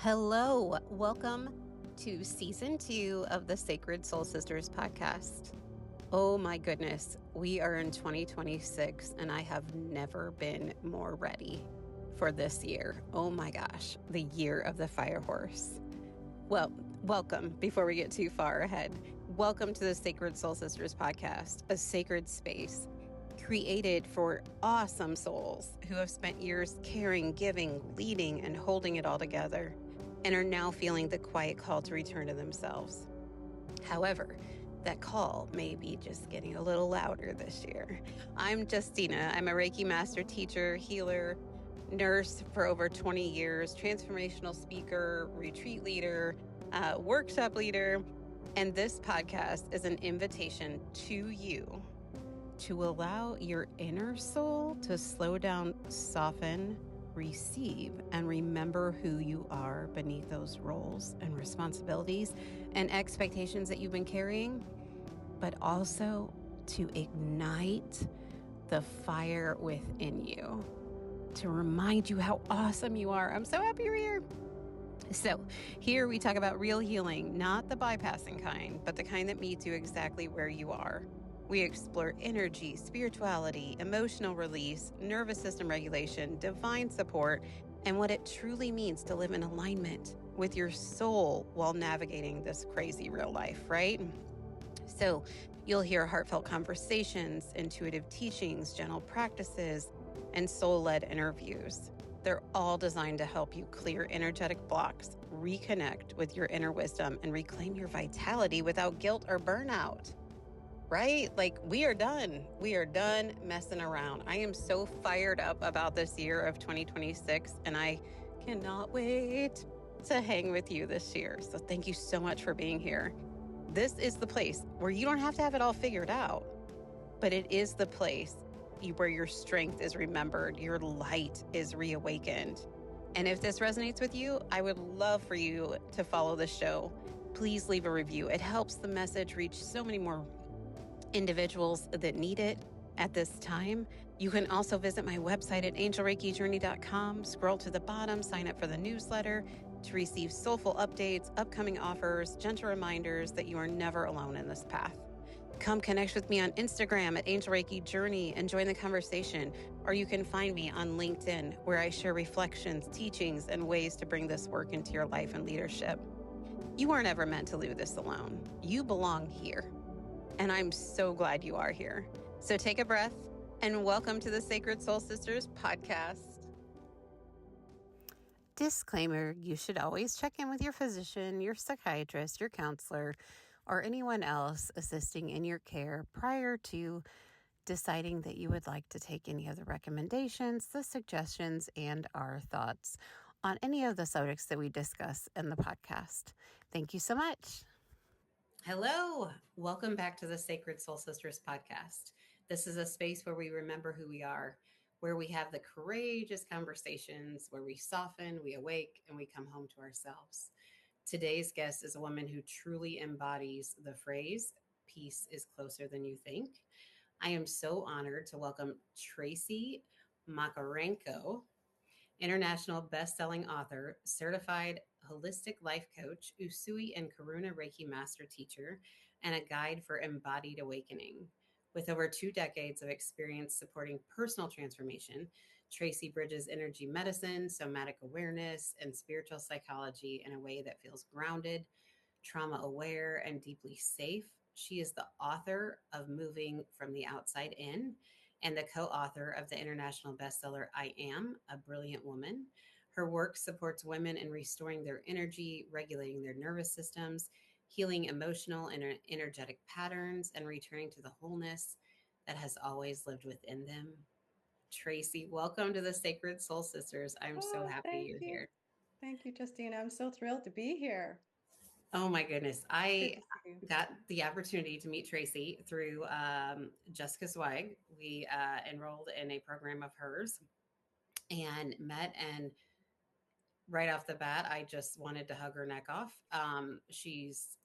Hello, welcome to season 2 of the Sacred Soul Sisters podcast. Oh my goodness, we are in 2026 and I have never been more ready for this year. Oh my gosh, the year of the fire horse. Well, welcome before we get too far ahead. Welcome to the Sacred Soul Sisters podcast, a sacred space created for awesome souls who have spent years caring, giving, leading, and holding it all together, and are now feeling the quiet call to return to themselves. However, that call may be just getting a little louder this year. I'm Justina. I'm a Reiki master teacher, healer, nurse for over 20 years, transformational speaker, retreat leader, workshop leader, and this podcast is an invitation to you to allow your inner soul to slow down, soften, receive, and remember who you are beneath those roles and responsibilities and expectations that you've been carrying, but also to ignite the fire within you, to remind you how awesome you are. I'm so happy you're here. So here we talk about real healing, not the bypassing kind, but the kind that meets you exactly where you are. We explore energy, spirituality, emotional release, nervous system regulation, divine support, and what it truly means to live in alignment with your soul while navigating this crazy real life, right? So you'll hear heartfelt conversations, intuitive teachings, gentle practices, and soul-led interviews. They're all designed to help you clear energetic blocks, reconnect with your inner wisdom, and reclaim your vitality without guilt or burnout. Right? Like we are done. We are done messing around. I am so fired up about this year of 2026 and I cannot wait to hang with you this year. So thank you so much for being here. This is the place where you don't have to have it all figured out, but it is the place where your strength is remembered, your light is reawakened. And if this resonates with you, I would love for you to follow the show. Please leave a review. It helps the message reach so many more individuals that need it at this time. You can also visit my website at angelreikijourney.com, scroll to the bottom, sign up for the newsletter to receive soulful updates, upcoming offers, gentle reminders that you are never alone in this path. Come connect with me on Instagram at Angel Reiki Journey and join the conversation, or you can find me on LinkedIn where I share reflections, teachings, and ways to bring this work into your life and leadership. You weren't ever meant to do this alone. You belong here. And I'm so glad you are here. So take a breath and welcome to the Sacred Soul Sisters podcast. Disclaimer, you should always check in with your physician, your psychiatrist, your counselor, or anyone else assisting in your care prior to deciding that you would like to take any of the recommendations, the suggestions, and our thoughts on any of the subjects that we discuss in the podcast. Thank you so much. Hello, welcome back to the Sacred Soul Sisters podcast. This is a space where we remember who we are, where we have the courageous conversations, where we soften, we awake, and we come home to ourselves. Today's guest is a woman who truly embodies the phrase, peace is closer than you think. I am so honored to welcome Tracy Makarenko, international best-selling author, certified holistic life coach, Usui and Karuna Reiki master teacher, and a guide for embodied awakening. With over 2 decades of experience supporting personal transformation, Tracy bridges energy medicine, somatic awareness, and spiritual psychology in a way that feels grounded, trauma aware, and deeply safe. She is the author of Moving from the Outside In and the co-author of the international bestseller, I Am a Brilliant Woman. Her work supports women in restoring their energy, regulating their nervous systems, healing emotional and energetic patterns, and returning to the wholeness that has always lived within them. Tracy, welcome to the Sacred Soul Sisters. I'm so happy you're here. Thank you, Justina. I'm so thrilled to be here. Oh my goodness. Good I to see you. got the opportunity to meet Tracy through Jessica Zweig. We enrolled in a program of hers and met, and right off the bat, I just wanted to hug her neck off. She's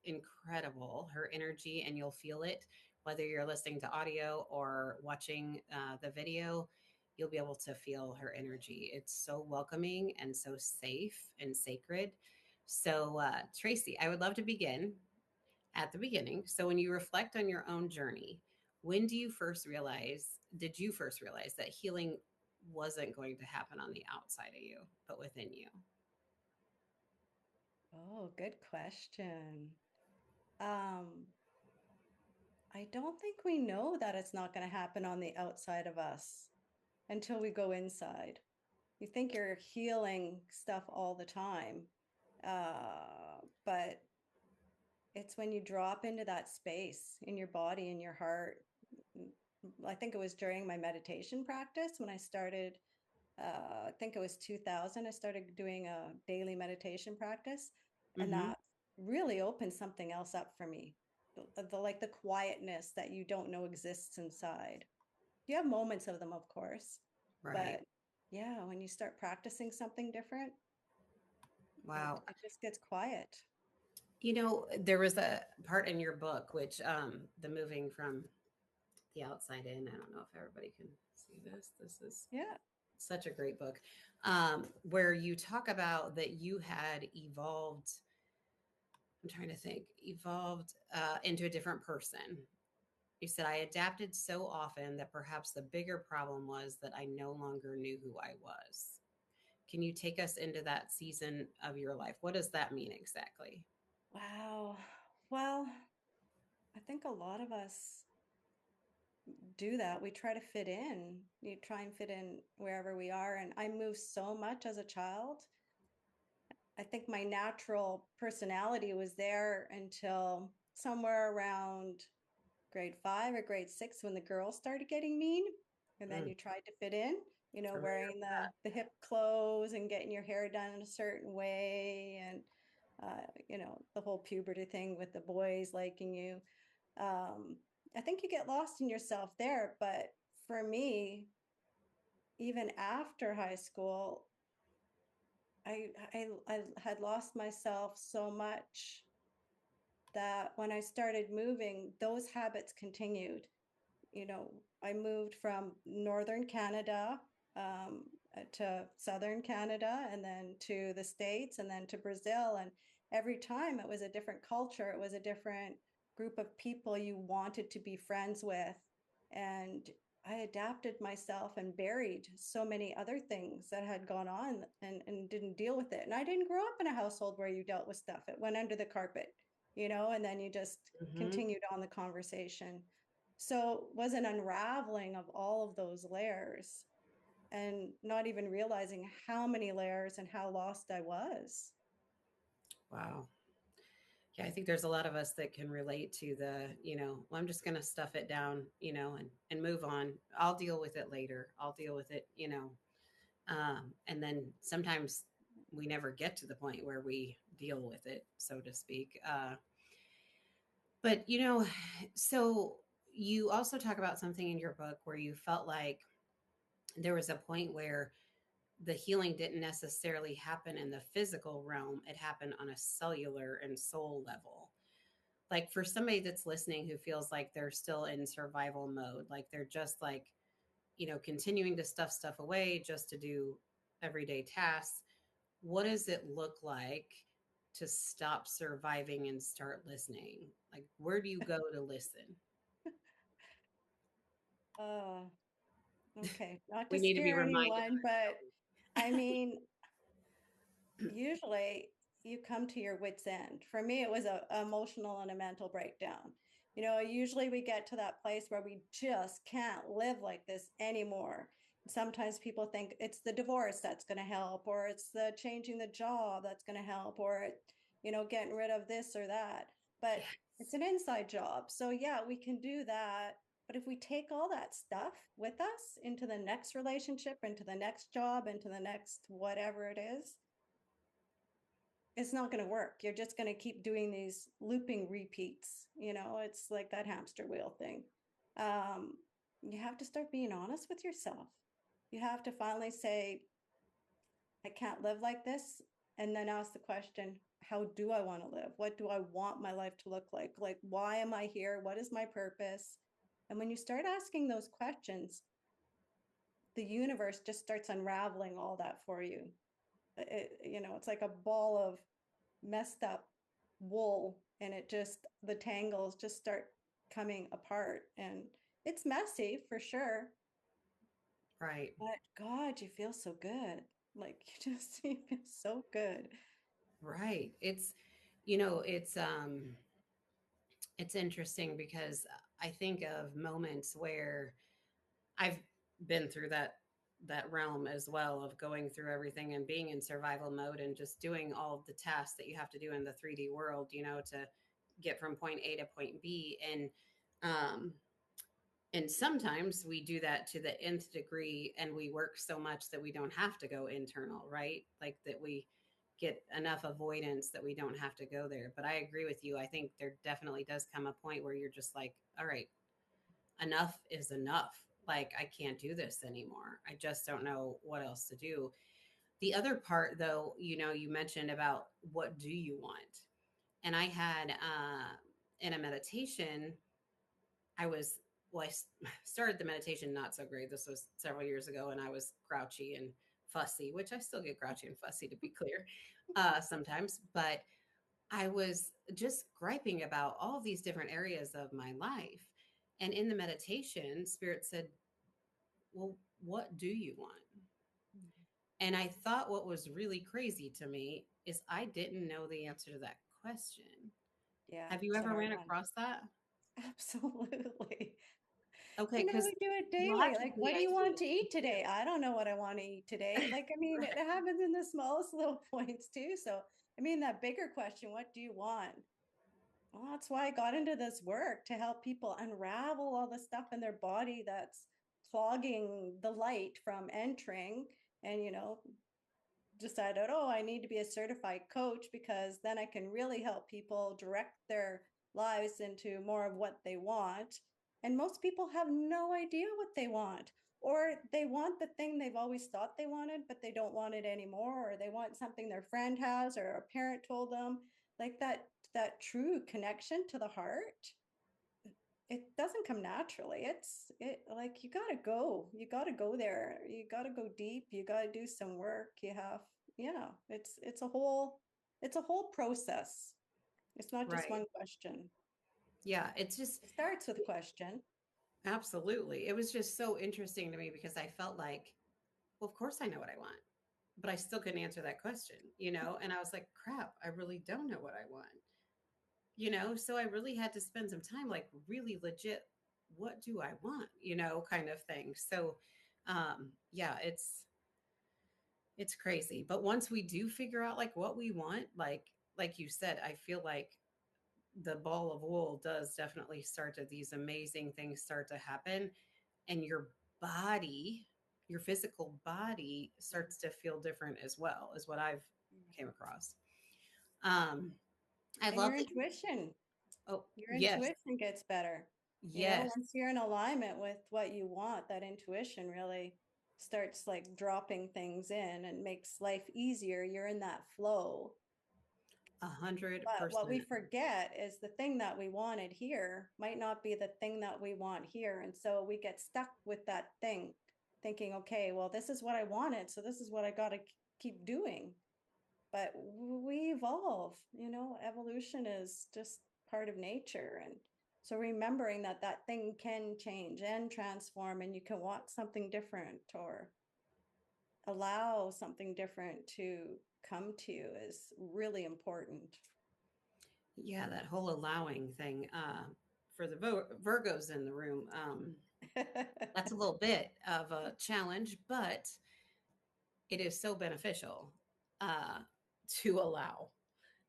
incredible, her energy, and you'll feel it whether you're listening to audio or watching the video. you'll be able to feel her energy. It's so welcoming and so safe and sacred. So, Tracy, I would love to begin at the beginning. So, when you reflect on your own journey, when did you first realize that healing wasn't going to happen on the outside of you, but within you? Oh, good question. Um, I don't think we know that it's not going to happen on the outside of us until we go inside. You think you're healing stuff all the time, but it's when you drop into that space in your body, in your heart. I think it was during my meditation practice when I started. I think it was 2000. I started doing a daily meditation practice, and Mm-hmm. that really opened something else up for me. Like the quietness that you don't know exists inside. You have moments of them, of course, Right. but yeah, when you start practicing something different, it, Wow. it just gets quiet. There was a part in your book, which the moving from the outside in. I don't know if everybody can see this. This is Yeah. such a great book, where you talk about that you had evolved. I'm trying to think, evolved into a different person. You said, I adapted so often that perhaps the bigger problem was that I no longer knew who I was. Can you take us into that season of your life? What does that mean exactly? Wow. Well, I think a lot of us do that. We try to fit in. You try and fit in wherever we are. And I moved so much as a child. I think my natural personality was there until somewhere around grade 5 or grade 6 when the girls started getting mean. And then Mm, you tried to fit in, familiar wearing with the hip clothes and getting your hair done in a certain way. And, the whole puberty thing with the boys liking you. Um, I think you get lost in yourself there. But for me, even after high school, I had lost myself so much that when I started moving, those habits continued. you know, I moved from northern Canada to southern Canada and then to the States and then to Brazil. And every time it was a different culture, it was a different group of people you wanted to be friends with. And I adapted myself and buried so many other things that had gone on and didn't deal with it. And I didn't grow up in a household where you dealt with stuff, it went under the carpet, and then you just that. Hmm. continued on the conversation. So it was an unraveling of all of those layers and not even realizing how many layers and how lost I was. Wow. Yeah, I think there's a lot of us that can relate to well, I'm just going to stuff it down, and move on. I'll deal with it later. I'll deal with it. And then sometimes we never get to the point where we deal with it, so to speak. But so you also talk about something in your book where you felt like there was a point where the healing didn't necessarily happen in the physical realm, it happened on a cellular and soul level. Like for somebody that's listening who feels like they're still in survival mode, like they're just like, continuing to stuff away just to do everyday tasks, what does it look like to stop surviving and start listening? Like, where do you go to listen? Oh, okay. Not to We need to be scare reminded anyone, of but I mean, usually you come to your wits end. For me, it was a emotional and a mental breakdown. Usually we get to that place where we just can't live like this anymore. Sometimes people think it's the divorce that's going to help, or it's the changing the job that's going to help, or getting rid of this or that. But yes. it's an inside job. So yeah, we can do that. But if we take all that stuff with us into the next relationship, into the next job, into the next whatever it is, it's not going to work. You're just going to keep doing these looping repeats. It's like that hamster wheel thing. Um, you have to start being honest with yourself. You have to finally say, I can't live like this. And then ask the question, how do I want to live? What do I want my life to look like? Like, why am I here? What is my purpose? And when you start asking those questions, the universe just starts unraveling all that for you. It's like a ball of messed up wool, and the tangles just start coming apart, and it's messy for sure, Right. but God, you feel so good. Like you feel so good. Right. It's interesting because I think of moments where I've been through that realm as well of going through everything and being in survival mode and just doing all of the tasks that you have to do in the 3D world, to get from point A to point B. Um and sometimes we do that to the nth degree, and we work so much that we don't have to go internal, right? Like that we get enough avoidance that we don't have to go there. But I agree with you. I think there definitely does come a point where you're just like, all right, enough is enough. Like, I can't do this anymore. I just don't know what else to do. The other part, though, you mentioned about what do you want? And I had in a meditation, I was, well, started the meditation not so great. This was several years ago, and I was grouchy and fussy, which I still get grouchy and fussy, to be clear, sometimes. But I was just griping about all these different areas of my life. And in the meditation, Spirit said, well, what do you want? And I thought what was really crazy to me is I didn't know the answer to that question. Yeah, Have you it's a ever hard ran one. across that? Absolutely. Okay, because We do it daily. Like, logically what do I you do want to eat too. today? I don't know what I want to eat today. Like, I mean, it Right. happens in the smallest little points too. So, I mean, that bigger question, what do you want? Well, that's why I got into this work, to help people unravel all the stuff in their body that's clogging the light from entering. And, decided, oh, I need to be a certified coach, because then I can really help people direct their lives into more of what they want. And most people have no idea what they want, or they want the thing they've always thought they wanted, but they don't want it anymore, or they want something their friend has or a parent told them. Like that true connection to the heart, it doesn't come naturally. It like you got to go there. You got to go deep. You got to do some work. Yeah, it's a whole process. It's not just Right. one question. Yeah, it's just It starts with question. absolutely. It was just so interesting to me because I felt like, well, of course I know what I want, but I still couldn't answer that question. And I was like, crap, I really don't know what I want. So I really had to spend some time, like, really legit, what do I want, kind of thing. So, yeah, it's crazy. But once we do figure out like what we want, like you said, I feel like the ball of wool does definitely start to, these amazing things start to happen, and body your physical body starts to feel different as well, is what I've came across. um I And love your that you, intuition, oh your yes, intuition gets better. yes, Once you're in alignment with what you want, that intuition really starts like dropping things in and makes life easier. You're in that flow. a hundred But what we percent forget is the thing that we wanted here might not be the thing that we want here. And so we get stuck with that thing, thinking, okay, well, this is what I wanted. So this is what I got to keep doing. But we evolve, evolution is just part of nature. And so remembering that that thing can change and transform, and you can want something different or allow something different to come to you is really important. Yeah, that whole allowing thing, for the Virgos in the room, that's a little bit of a challenge, but it is so beneficial, uh, to allow.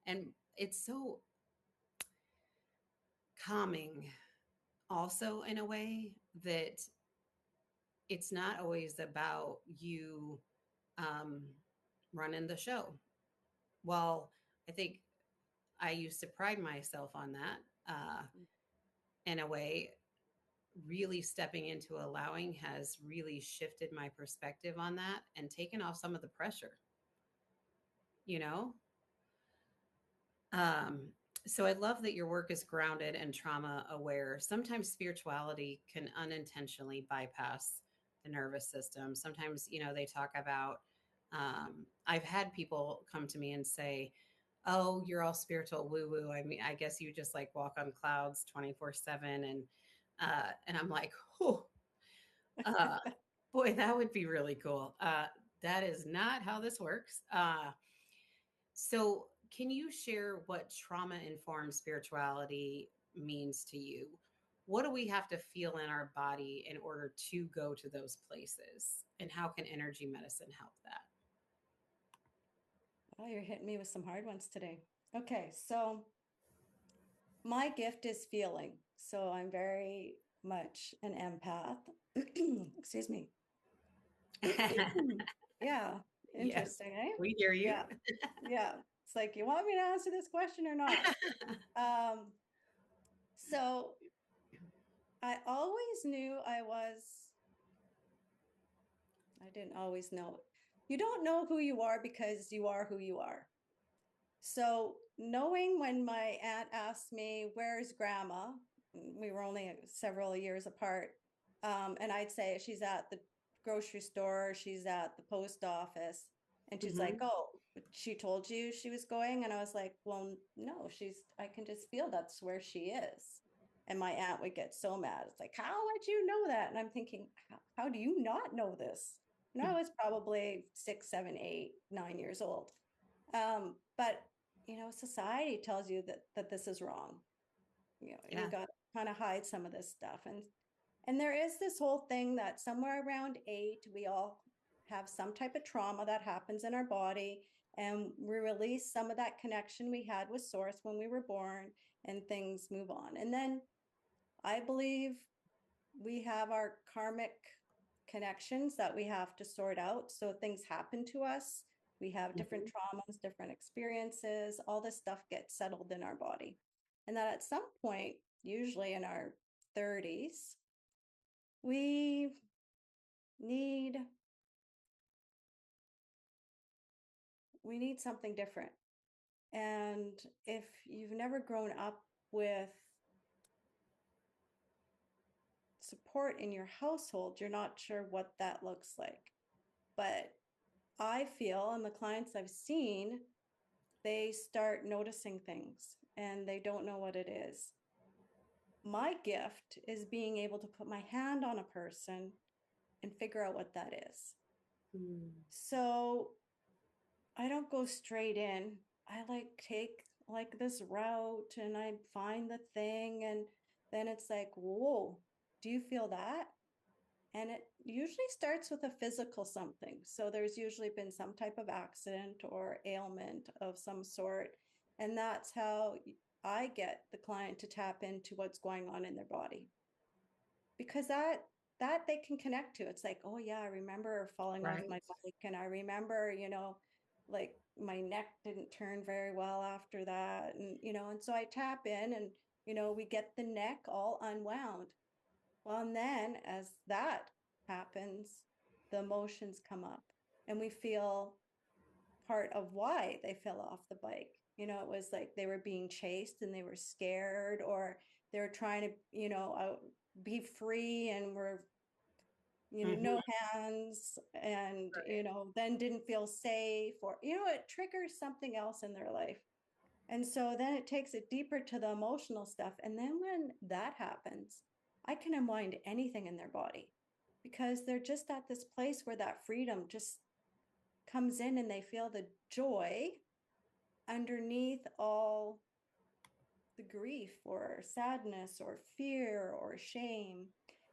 And it's so calming also, in a way that it's not always about you, um, running the show. Well, I think I used to pride myself on that, in a way. Really stepping into allowing has really shifted my perspective on that and taken off some of the pressure, you know? Um, so I love that your work is grounded and trauma aware. Sometimes spirituality can unintentionally bypass the nervous system. Sometimes, they talk about, I've had people come to me and say, oh, you're all spiritual woo woo. I mean, I guess you just like walk on clouds 24/7. And I'm like, oh, uh, boy, that would be really cool. That is not how this works. So, can you share what trauma informed spirituality means to you? What do we have to feel in our body in order to go to those places? And how can energy medicine help that? Oh, you're hitting me with some hard ones today. Okay, so my gift is feeling. So I'm very much an empath. Excuse me. Yeah, Yes, interesting, eh? we hear you. Yeah, yeah. It's like, you want me to answer this question or not? Um, so I always knew I didn't always know. You don't know who you are because you are who you are. So, knowing when my aunt asked me, "Where's grandma?" We were only several years apart. And I'd say, "She's at the grocery store, she's at the post office." And she's like, Hmm. "Oh, but she told you she was going?" And I was like, "Well, no, I can just feel that's where she is." And my aunt would get so mad. It's like, "How would you know that?" And I'm thinking, how do you not know this? And I was probably 6, 7, 8, 9 years old. But society tells you that this is wrong. You Yeah. got to kind of hide some of this stuff, and there is this whole thing that somewhere around 8, we all have some type of trauma that happens in our body, and we release some of that connection we had with source when we were born, and things move on. And then I believe we have our karmic connections that we have to sort out. So things happen to us. We have different Hmm. traumas, different experiences. All this stuff gets settled in our body. And that at some point, usually in our 30s, we need we need something different. And if you've never grown up with support in your household, you're not sure what that looks like. But I feel, and the clients I've seen, they start noticing things and they don't know what it is. My gift is being able to put my hand on a person and figure out what that is. Mm. So I don't go straight in. I take like this route and I find the thing, and then it's like, whoa, do you feel that? And it usually starts with a physical something. So there's usually been some type of accident or ailment of some sort. And that's how I get the client to tap into what's going on in their body. Because that they can connect to. It's like, oh yeah, I remember falling off Right. my bike, and I remember, like my neck didn't turn very well after that. And so I tap in, and we get the neck all unwound. Well, and then as that happens, the emotions come up, and we feel part of why they fell off the bike. It was like they were being chased and they were scared, or they were trying to, be free and were, Hmm. no hands, and, Right. then didn't feel safe, or, it triggers something else in their life. And so then it takes it deeper to the emotional stuff. And then when that happens, I can unwind anything in their body because they're just at this place where that freedom just comes in, and they feel the joy underneath all the grief or sadness or fear or shame.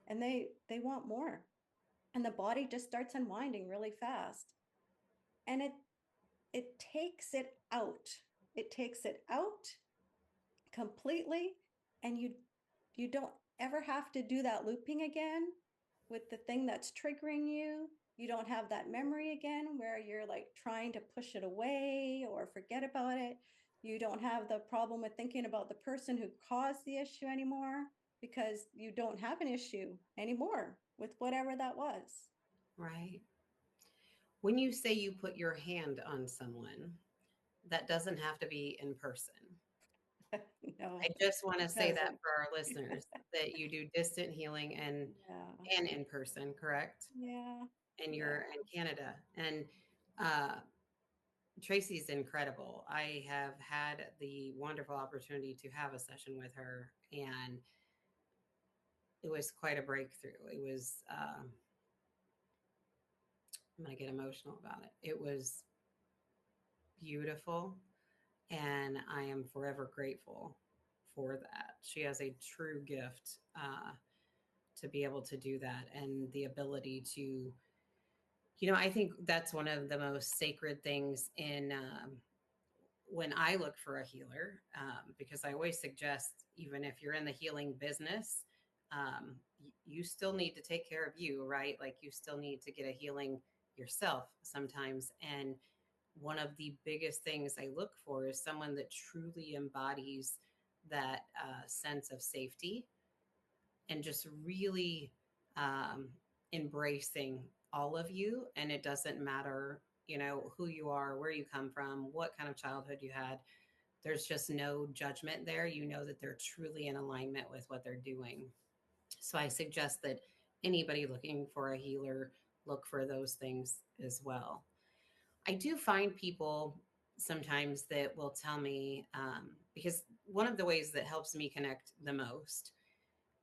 And they want more. And the body just starts unwinding really fast. And it takes it out. It takes it out completely, and you don't ever have to do that looping again with the thing that's triggering you. You don't have that memory again where you're like trying to push it away or forget about it. You don't have the problem with thinking about the person who caused the issue anymore, because you don't have an issue anymore with whatever that was. Right. When you say you put your hand on someone, that doesn't have to be in person. No, I just want to it say that doesn't. for our listeners that you do distant healing Yeah. and in person, correct? Yeah. And Yeah. you're in Canada. And uh, Tracy's incredible. I have had the wonderful opportunity to have a session with her, and it was quite a breakthrough. It was, I'm going to get emotional about it. It was beautiful, and I am forever grateful for that. She has a true gift to be able to do that, and the ability to, I think that's one of the most sacred things in when I look for a healer, because I always suggest, even if you're in the healing business, you still need to take care of you, right? Like you still need to get a healing yourself sometimes. And one of the biggest things I look for is someone that truly embodies that sense of safety and just really um, embracing all of you. And it doesn't matter, who you are, where you come from, what kind of childhood you had. There's just no judgment there. You know that they're truly in alignment with what they're doing. So I suggest that anybody looking for a healer look for those things as well. I do find people sometimes that will tell me, because one of the ways that helps me connect the most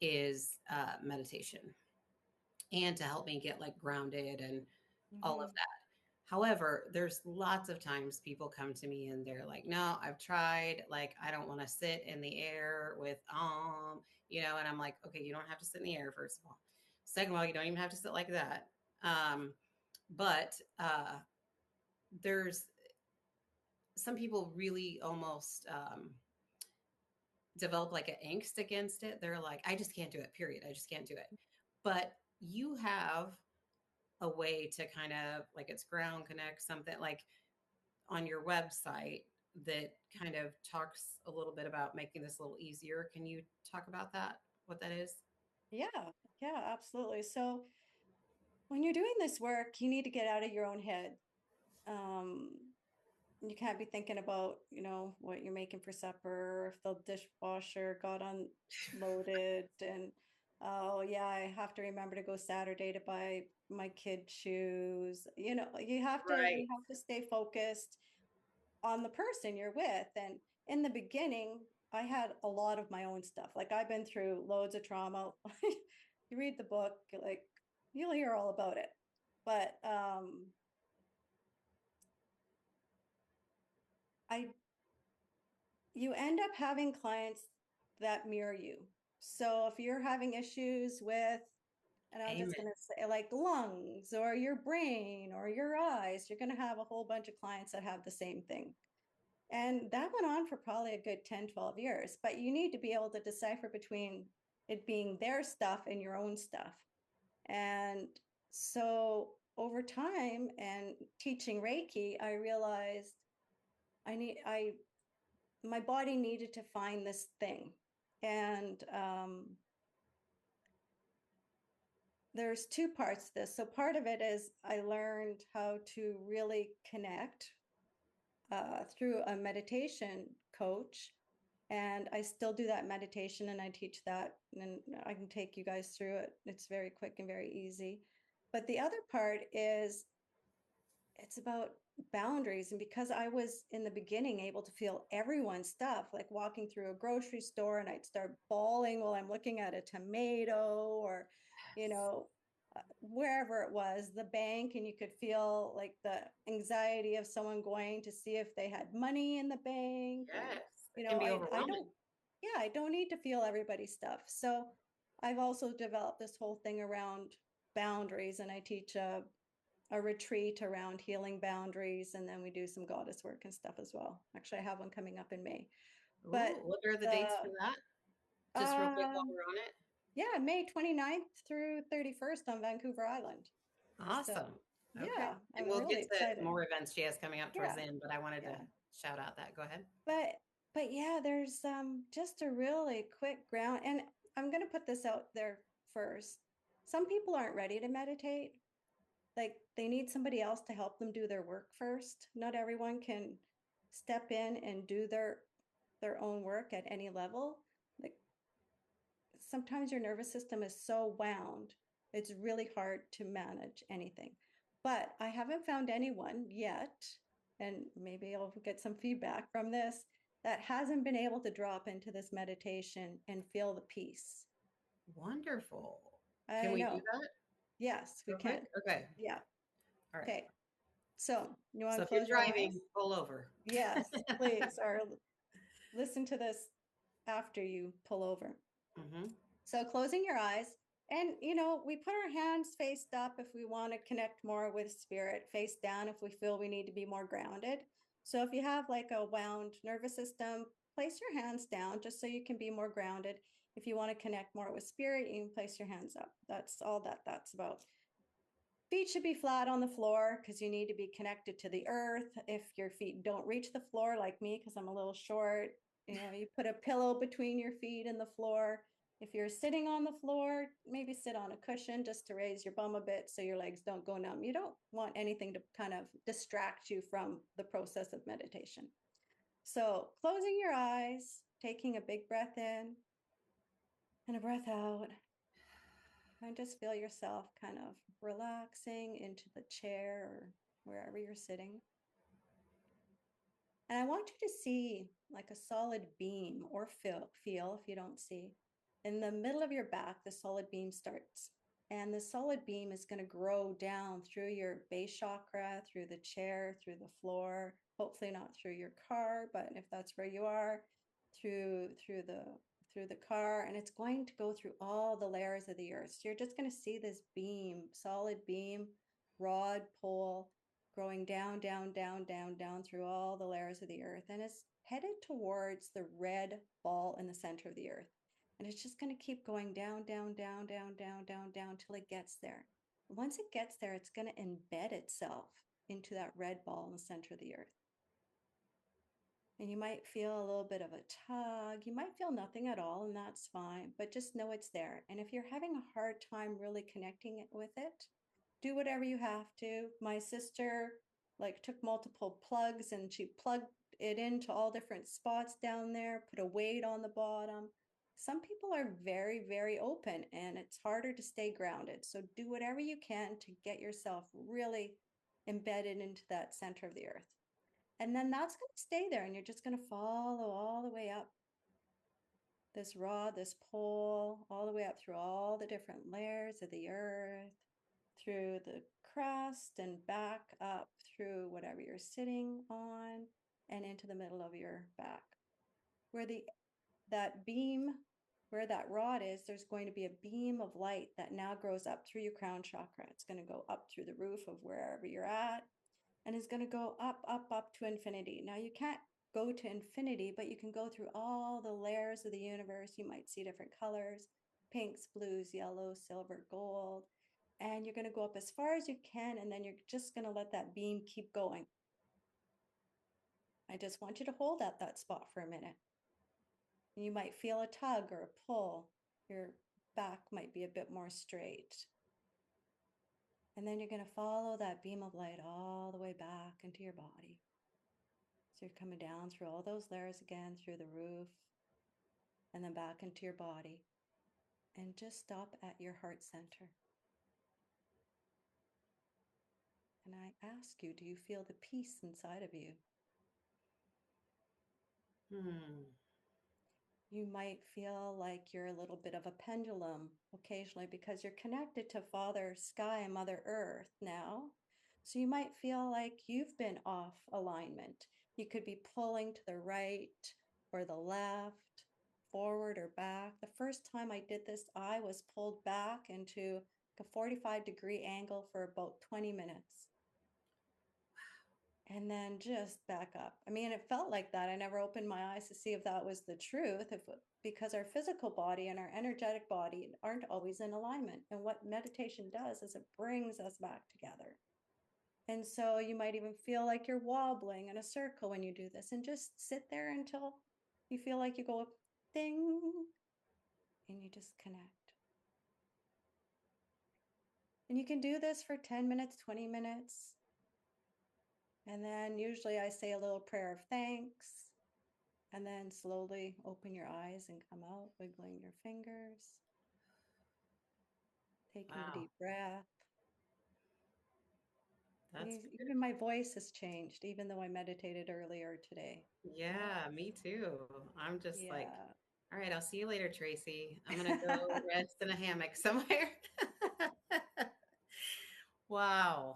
is meditation and to help me get like grounded and all of Hmm. that. However, there's lots of times people come to me and they're like, no, I've tried, like, I don't want to sit in the air with, and I'm like, okay, you don't have to sit in the air, first of all. Second of all, you don't even have to sit like that. But there's some people really almost develop like an angst against it. They're like, I just can't do it, period. I just can't do it. But you have a way to kind of like it's ground connect something like on your website that kind of talks a little bit about making this a little easier. Can you talk about that? What that is? Yeah. Yeah, absolutely. So when you're doing this work, you need to get out of your own head. Um, you can't be thinking about, what you're making for supper, if the dishwasher got unloaded, and oh yeah, I have to remember to go Saturday to buy my kid shoes. You have to Right. you have to stay focused on the person you're with. And in the beginning, I had a lot of my own stuff. Like I've been through loads of trauma. You read the book, like you'll hear all about it. But I you end up having clients that mirror you. So if you're having issues with, and I'm Amen. just going to say like lungs or your brain or your eyes, you're going to have a whole bunch of clients that have the same thing. And that went on for probably a good 10, 12 years. But you need to be able to decipher between it being their stuff and your own stuff. And so over time and teaching Reiki, I realized I my body needed to find this thing. And there's two parts to this. So part of it is I learned how to really connect through a meditation coach. And I still do that meditation and I teach that, and I can take you guys through it. It's very quick and very easy. But the other part is it's about boundaries. And because I was in the beginning able to feel everyone's stuff, like walking through a grocery store and I'd start bawling while I'm looking at a tomato or, wherever it was, the bank, and you could feel like the anxiety of someone going to see if they had money in the bank. And, Yes. It can be I don't, overwhelming. yeah, I don't need to feel everybody's stuff. So I've also developed this whole thing around boundaries, and I teach a retreat around healing boundaries, and then we do some goddess work and stuff as well. Actually, I have one coming up in May. But Ooh, what are the the dates for that? Just real quick while um we're on it. yeah, May 29th through 31st on Vancouver Island. So Awesome. Okay. yeah, And I'm we'll really get to excited. more events she has coming up towards Yeah, the end, but I wanted to yeah. shout out that. Go ahead. But yeah, there's just a really quick ground, and I'm gonna put this out there first. Some people aren't ready to meditate. Like they need somebody else to help them do their work first. Not everyone can step in and do their their own work at any level, like sometimes your nervous system is so wound, it's really hard to manage anything. But I haven't found anyone yet, and maybe I'll get some feedback from this, that hasn't been able to drop into this meditation and feel the peace. Wonderful. Can I we do know. that Yes, we real can. quick? Okay. Yeah. All right. Okay. So you So want to if you're close your eyes? driving, pull over. Yes, please. Or listen to this after you pull over. Mm-hmm. So closing your eyes, and we put our hands face up if we want to connect more with spirit, face down if we feel we need to be more grounded. So if you have like a wound nervous system, place your hands down just so you can be more grounded. If you want to connect more with spirit, you can place your hands up. That's all that's about. Feet should be flat on the floor because you need to be connected to the earth. If your feet don't reach the floor, like me, because I'm a little short, you put a pillow between your feet and the floor. If you're sitting on the floor, maybe sit on a cushion just to raise your bum a bit so your legs don't go numb. You don't want anything to kind of distract you from the process of meditation. So closing your eyes, taking a big breath in and a breath out. And just feel yourself kind of relaxing into the chair or wherever you're sitting. And I want you to see like a solid beam or feel if you don't see. In the middle of your back, the solid beam starts. And the solid beam is going to grow down through your base chakra, through the chair, through the floor, hopefully not through your car, but if that's where you are, through the car, and it's going to go through all the layers of the earth. So you're just going to see this beam, solid beam, rod, pole, growing down, down, down, down, down through all the layers of the earth. And it's headed towards the red ball in the center of the earth. And it's just going to keep going down, down, down, down, down, down, down till it gets there. Once it gets there, it's going to embed itself into that red ball in the center of the earth. And you might feel a little bit of a tug. You might feel nothing at all, and that's fine, but just know it's there. And if you're having a hard time really connecting with it, do whatever you have to. My sister like took multiple plugs and she plugged it into all different spots down there, put a weight on the bottom. Some people are very, very open and it's harder to stay grounded. So do whatever you can to get yourself really embedded into that center of the earth. And then that's going to stay there and you're just going to follow all the way up this rod, this pole, all the way up through all the different layers of the earth, through the crust and back up through whatever you're sitting on and into the middle of your back. Where that beam, where that rod is, there's going to be a beam of light that now grows up through your crown chakra. It's going to go up through the roof of wherever you're at and is going to go up, up, up to infinity. Now you can't go to infinity, but you can go through all the layers of the universe. You might see different colors, pinks, blues, yellow, silver, gold. And you're going to go up as far as you can, and then you're just going to let that beam keep going. I just want you to hold at that spot for a minute. You might feel a tug or a pull. Your back might be a bit more straight. And then you're going to follow that beam of light all the way back into your body. So you're coming down through all those layers again, through the roof, and then back into your body. And just stop at your heart center. And I ask you, do you feel the peace inside of you? You might feel like you're a little bit of a pendulum occasionally because you're connected to Father Sky and Mother Earth now. So you might feel like you've been off alignment. You could be pulling to the right or the left, forward or back. The first time I did this, I was pulled back into a 45-degree angle for about 20 minutes and then just back up. I mean, it felt like that. I never opened my eyes to see if that was the truth, because our physical body and our energetic body aren't always in alignment. And what meditation does is it brings us back together. And so you might even feel like you're wobbling in a circle when you do this, and just sit there until you feel like you go ding and you just connect. And you can do this for 10 minutes, 20 minutes. And then usually I say a little prayer of thanks. And then slowly open your eyes and come out, wiggling your fingers, taking a Wow. deep breath. That's Even beautiful. my voice has changed, even though I meditated earlier today. Yeah, me too. I'm just like, Yeah. all right, I'll see you later, Tracy. I'm gonna go rest in a hammock somewhere. Wow,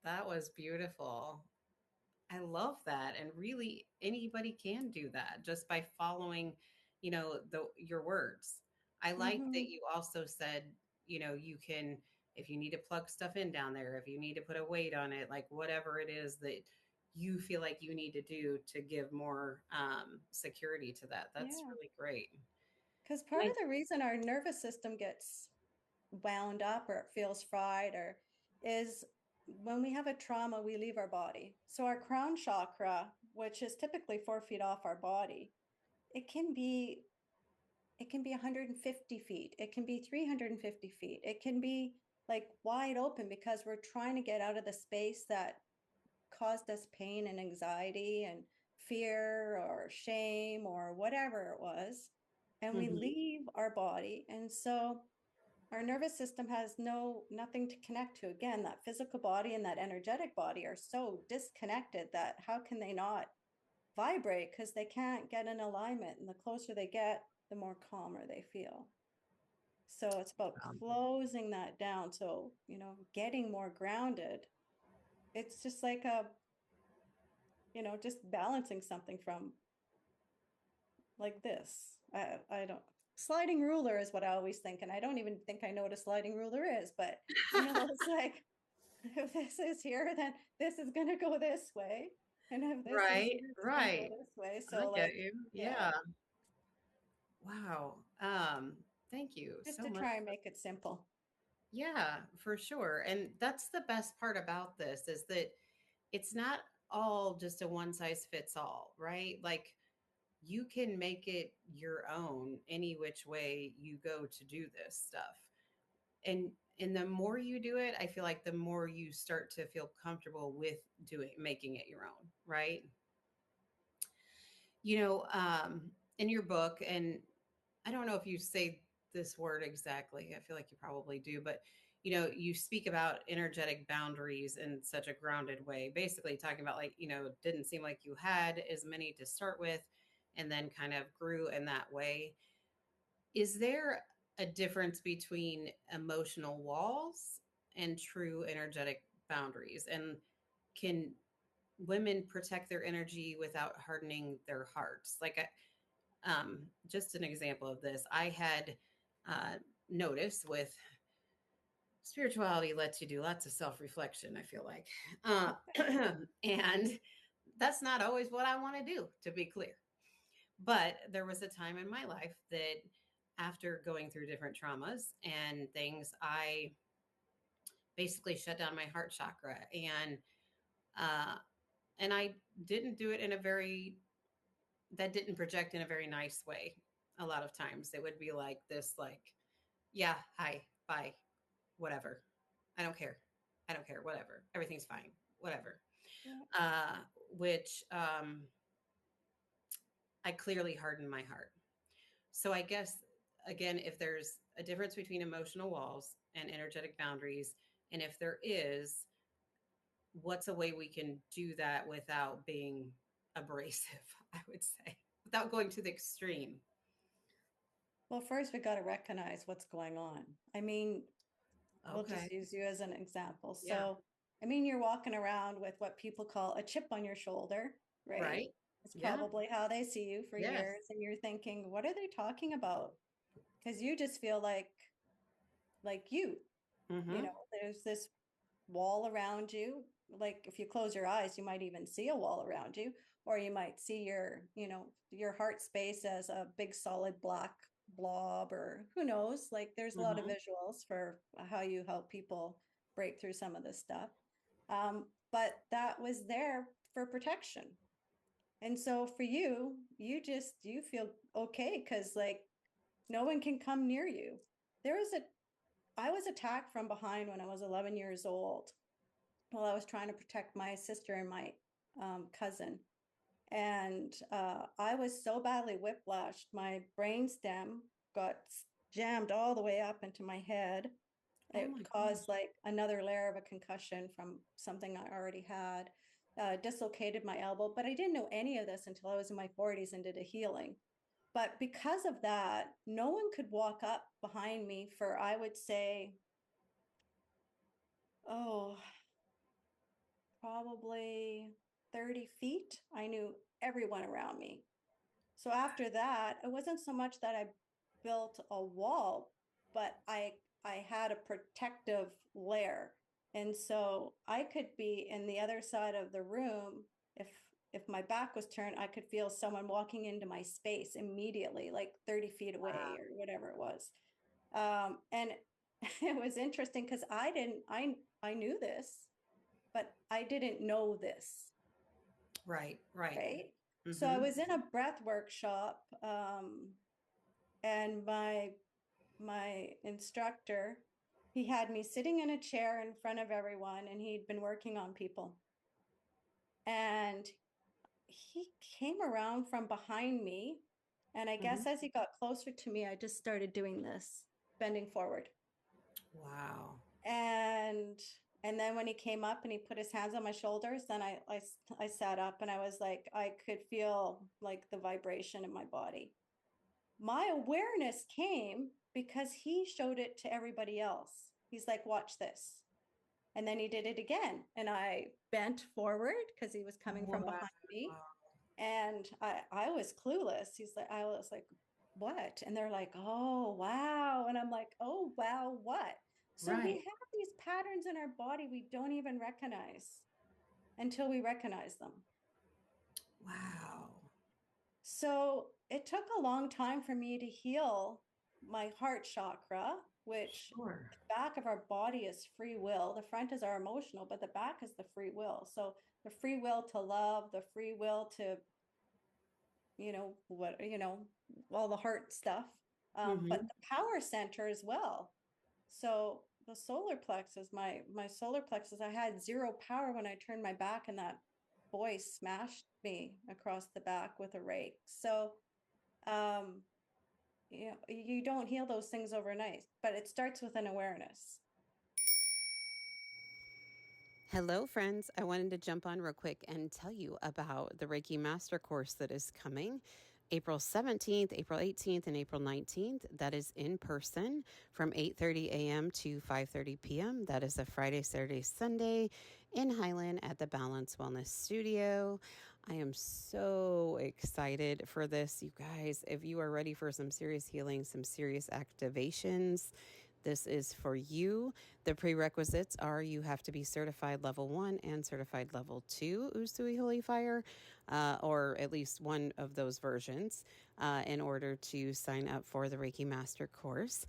that was beautiful. I love that. And really anybody can do that just by following, the your words. I like that Hmm. you also said, you can, if you need to plug stuff in down there, if you need to put a weight on it, like whatever it is that you feel like you need to do to give more security to that. That's Yeah. really great. Because And part of the reason our nervous system gets wound up or it feels fried or is when we have a trauma, we leave our body. So our crown chakra, which is typically 4 feet off our body, it can be it can be 150 feet. It can be 350 feet. It can be like wide open because we're trying to get out of the space that caused us pain and anxiety and fear or shame or whatever it was. And we Mhm. leave our body. And so our nervous system has nothing to connect to. Again, that physical body and that energetic body are so disconnected that how can they not vibrate, because they can't get in alignment, and the closer they get, the more calmer they feel. So it's about closing that down, so getting more grounded. It's just like a just balancing something from like this. I don't, sliding ruler is what I always think, and I don't even think I know what a sliding ruler is, but it's like if this is here, then this is going to go this way, and if this is Right, here, it's going to go right. this way. I So get like, you. yeah, Yeah. Wow. Thank you just so to much. try and make it simple. Yeah, for sure. And that's the best part about this is that it's not all just a one size fits all, right? Like you can make it your own any which way you go to do this stuff. And the more you do it, I feel like the more you start to feel comfortable with making it your own, right? You know, in your book, and I don't know if you say this word exactly. I feel like you probably do, but you speak about energetic boundaries in such a grounded way, basically talking about like, it didn't seem like you had as many to start with and then kind of grew in that way. Is there a difference between emotional walls and true energetic boundaries? And can women protect their energy without hardening their hearts? Just an example of this, I had uh, noticed with spirituality lets you do lots of self reflection, I feel like. And that's not always what I want to do, to be clear. But there was a time in my life that after going through different traumas and things, I basically shut down my heart chakra. Uh, and I didn't do it in a very, that didn't project in a very nice way. A lot of times it would be like this, like, yeah, hi, bye, whatever. I don't care. I don't care. Whatever. Everything's fine. Whatever. Yeah. Uh, which I clearly hardened my heart. So I guess, again, if there's a difference between emotional walls and energetic boundaries, and if there is, what's a way we can do that without being abrasive, I would say, without going to the extreme? Well, first we got to recognize what's going on. I mean, we'll just Okay. use you as an example. Yeah. So, I mean, you're walking around with what people call a chip on your shoulder, right? Right. It's Yeah. probably how they see you for Yes. years. And you're thinking, what are they talking about? Because you just feel like Mm-hmm. there's this wall around you. Like if you close your eyes, you might even see a wall around you, or you might see your heart space as a big solid black blob, or who knows. Like there's a lot of Mm-hmm. visuals for how you help people break through some of this stuff. But that was there for protection. And so for you, you feel okay because like no one can come near you. There was a I was attacked from behind when I was 11 years old while I was trying to protect my sister and my cousin. And I was so badly whiplashed, my brain stem got jammed all the way up into my head. Oh my It caused like another layer of a concussion from something I already had. Dislocated my elbow, but I didn't know any of this until I was in my 40s and did a healing. But because of that, no one could walk up behind me for, I would say, oh, probably 30 feet. I knew everyone around me. So after that, it wasn't so much that I built a wall, but I had a protective layer. And so I could be in the other side of the room. If my back was turned, I could feel someone walking into my space immediately, like 30 feet away or whatever it was. And it was interesting because I knew this, but I didn't know this. Right, right. Right. So I Mm-hmm. was in a breath workshop, and my instructor, he had me sitting in a chair in front of everyone, and he'd been working on people. And he came around from behind me, and I guess as he got closer to me, I just started doing this, bending forward. Wow. And and then when he came up and he put his hands on my shoulders, then I sat up, and I was like, I could feel like the vibration in my body. My awareness came because he showed it to everybody else. He's like, watch this. And then he did it again. And I bent forward because he was coming from Wow. behind me. And I was clueless. I was like, what? And they're like, oh, wow. And I'm like, oh, wow, what? So we Right. have these patterns in our body we don't even recognize until we recognize them. Wow. So it took a long time for me to heal my heart chakra, which Sure. the back of our body is free will. The front is our emotional, but the back is the free will. So the free will to love, the free will to, all the heart stuff, but Mm-hmm. the power center as well. So the solar plexus, my solar plexus, I had zero power when I turned my back, and that boy smashed me across the back with a rake. So um, you don't heal those things overnight, but it starts with an awareness. Hello, friends. I wanted to jump on real quick and tell you about the Reiki Master Course that is coming April 17th, April 18th, and April 19th. That is in person from 8:30 a.m. to 5:30 p.m. That is a Friday, Saturday, Sunday in Highland at the Balance Wellness Studio. I am so excited for this, you guys. If you are ready for some serious healing, some serious activations, this is for you. The prerequisites are you have to be certified level 1 and certified level 2 Usui Holy Fire, or at least one of those versions, in order to sign up for the Reiki Master course.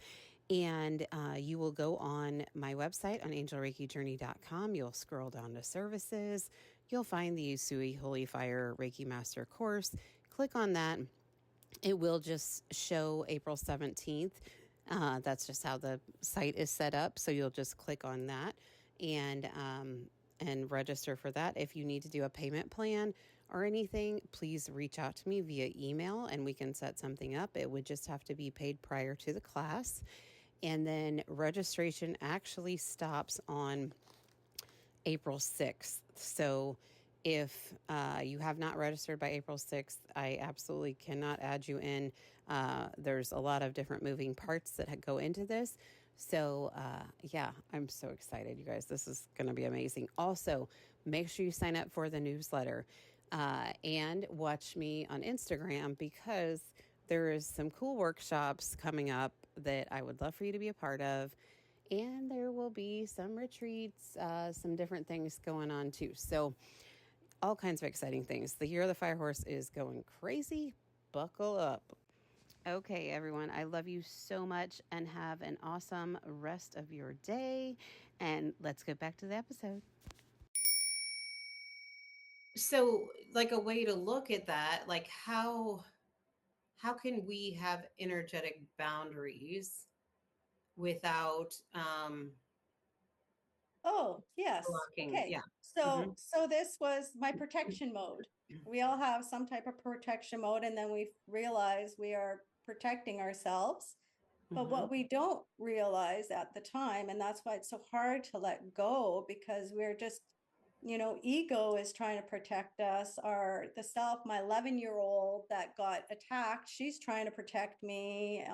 And you will go on my website on angelreikijourney.com. You'll scroll down to services. You'll find the Usui Holy Fire Reiki Master course. Click on that. It will just show April 17th. That's just how the site is set up. So you'll just click on that and register for that. If you need to do a payment plan or anything, please reach out to me via email and we can set something up. It would just have to be paid prior to the class. And then registration actually stops on April 6th. So if you have not registered by April 6th, I absolutely cannot add you in. There's a lot of different moving parts that go into this. So, yeah, I'm so excited, you guys. This is going to be amazing. Also, make sure you sign up for the newsletter and watch me on Instagram because there is some cool workshops coming up that I would love for you to be a part of. And there will be some retreats, some different things going on too. So, all kinds of exciting things. The Year of the Fire Horse is going crazy. Buckle up. Okay, everyone, I love you so much and have an awesome rest of your day. And let's get back to the episode. So, like a way to look at that, like how can we have energetic boundaries without Oh, yes. Blocking. Okay. Yeah. So, Mhm. so this was my protection mode. We all have some type of protection mode, and then we realize we are protecting ourselves. But Mhm. what we don't realize at the time, and that's why it's so hard to let go, because we're just, ego is trying to protect us. Or the self, my 11-year-old that got attacked, she's trying to protect me.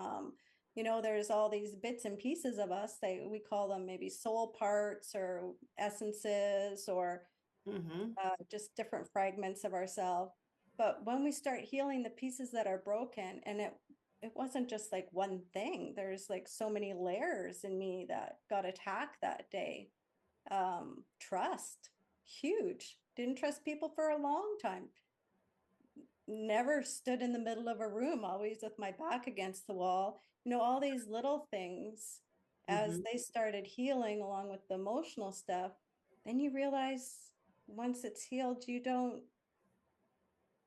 There's all these bits and pieces of us. We call them maybe soul parts or essences, or Mhm. just different fragments of ourselves. But when we start healing the pieces that are broken, and it wasn't just like one thing. There's like so many layers in me that got attacked that day. Trust, huge. Didn't trust people for a long time. Never stood in the middle of a room, always with my back against the wall. All these little things, as Mhm. they started healing along with the emotional stuff, then you realize once it's healed,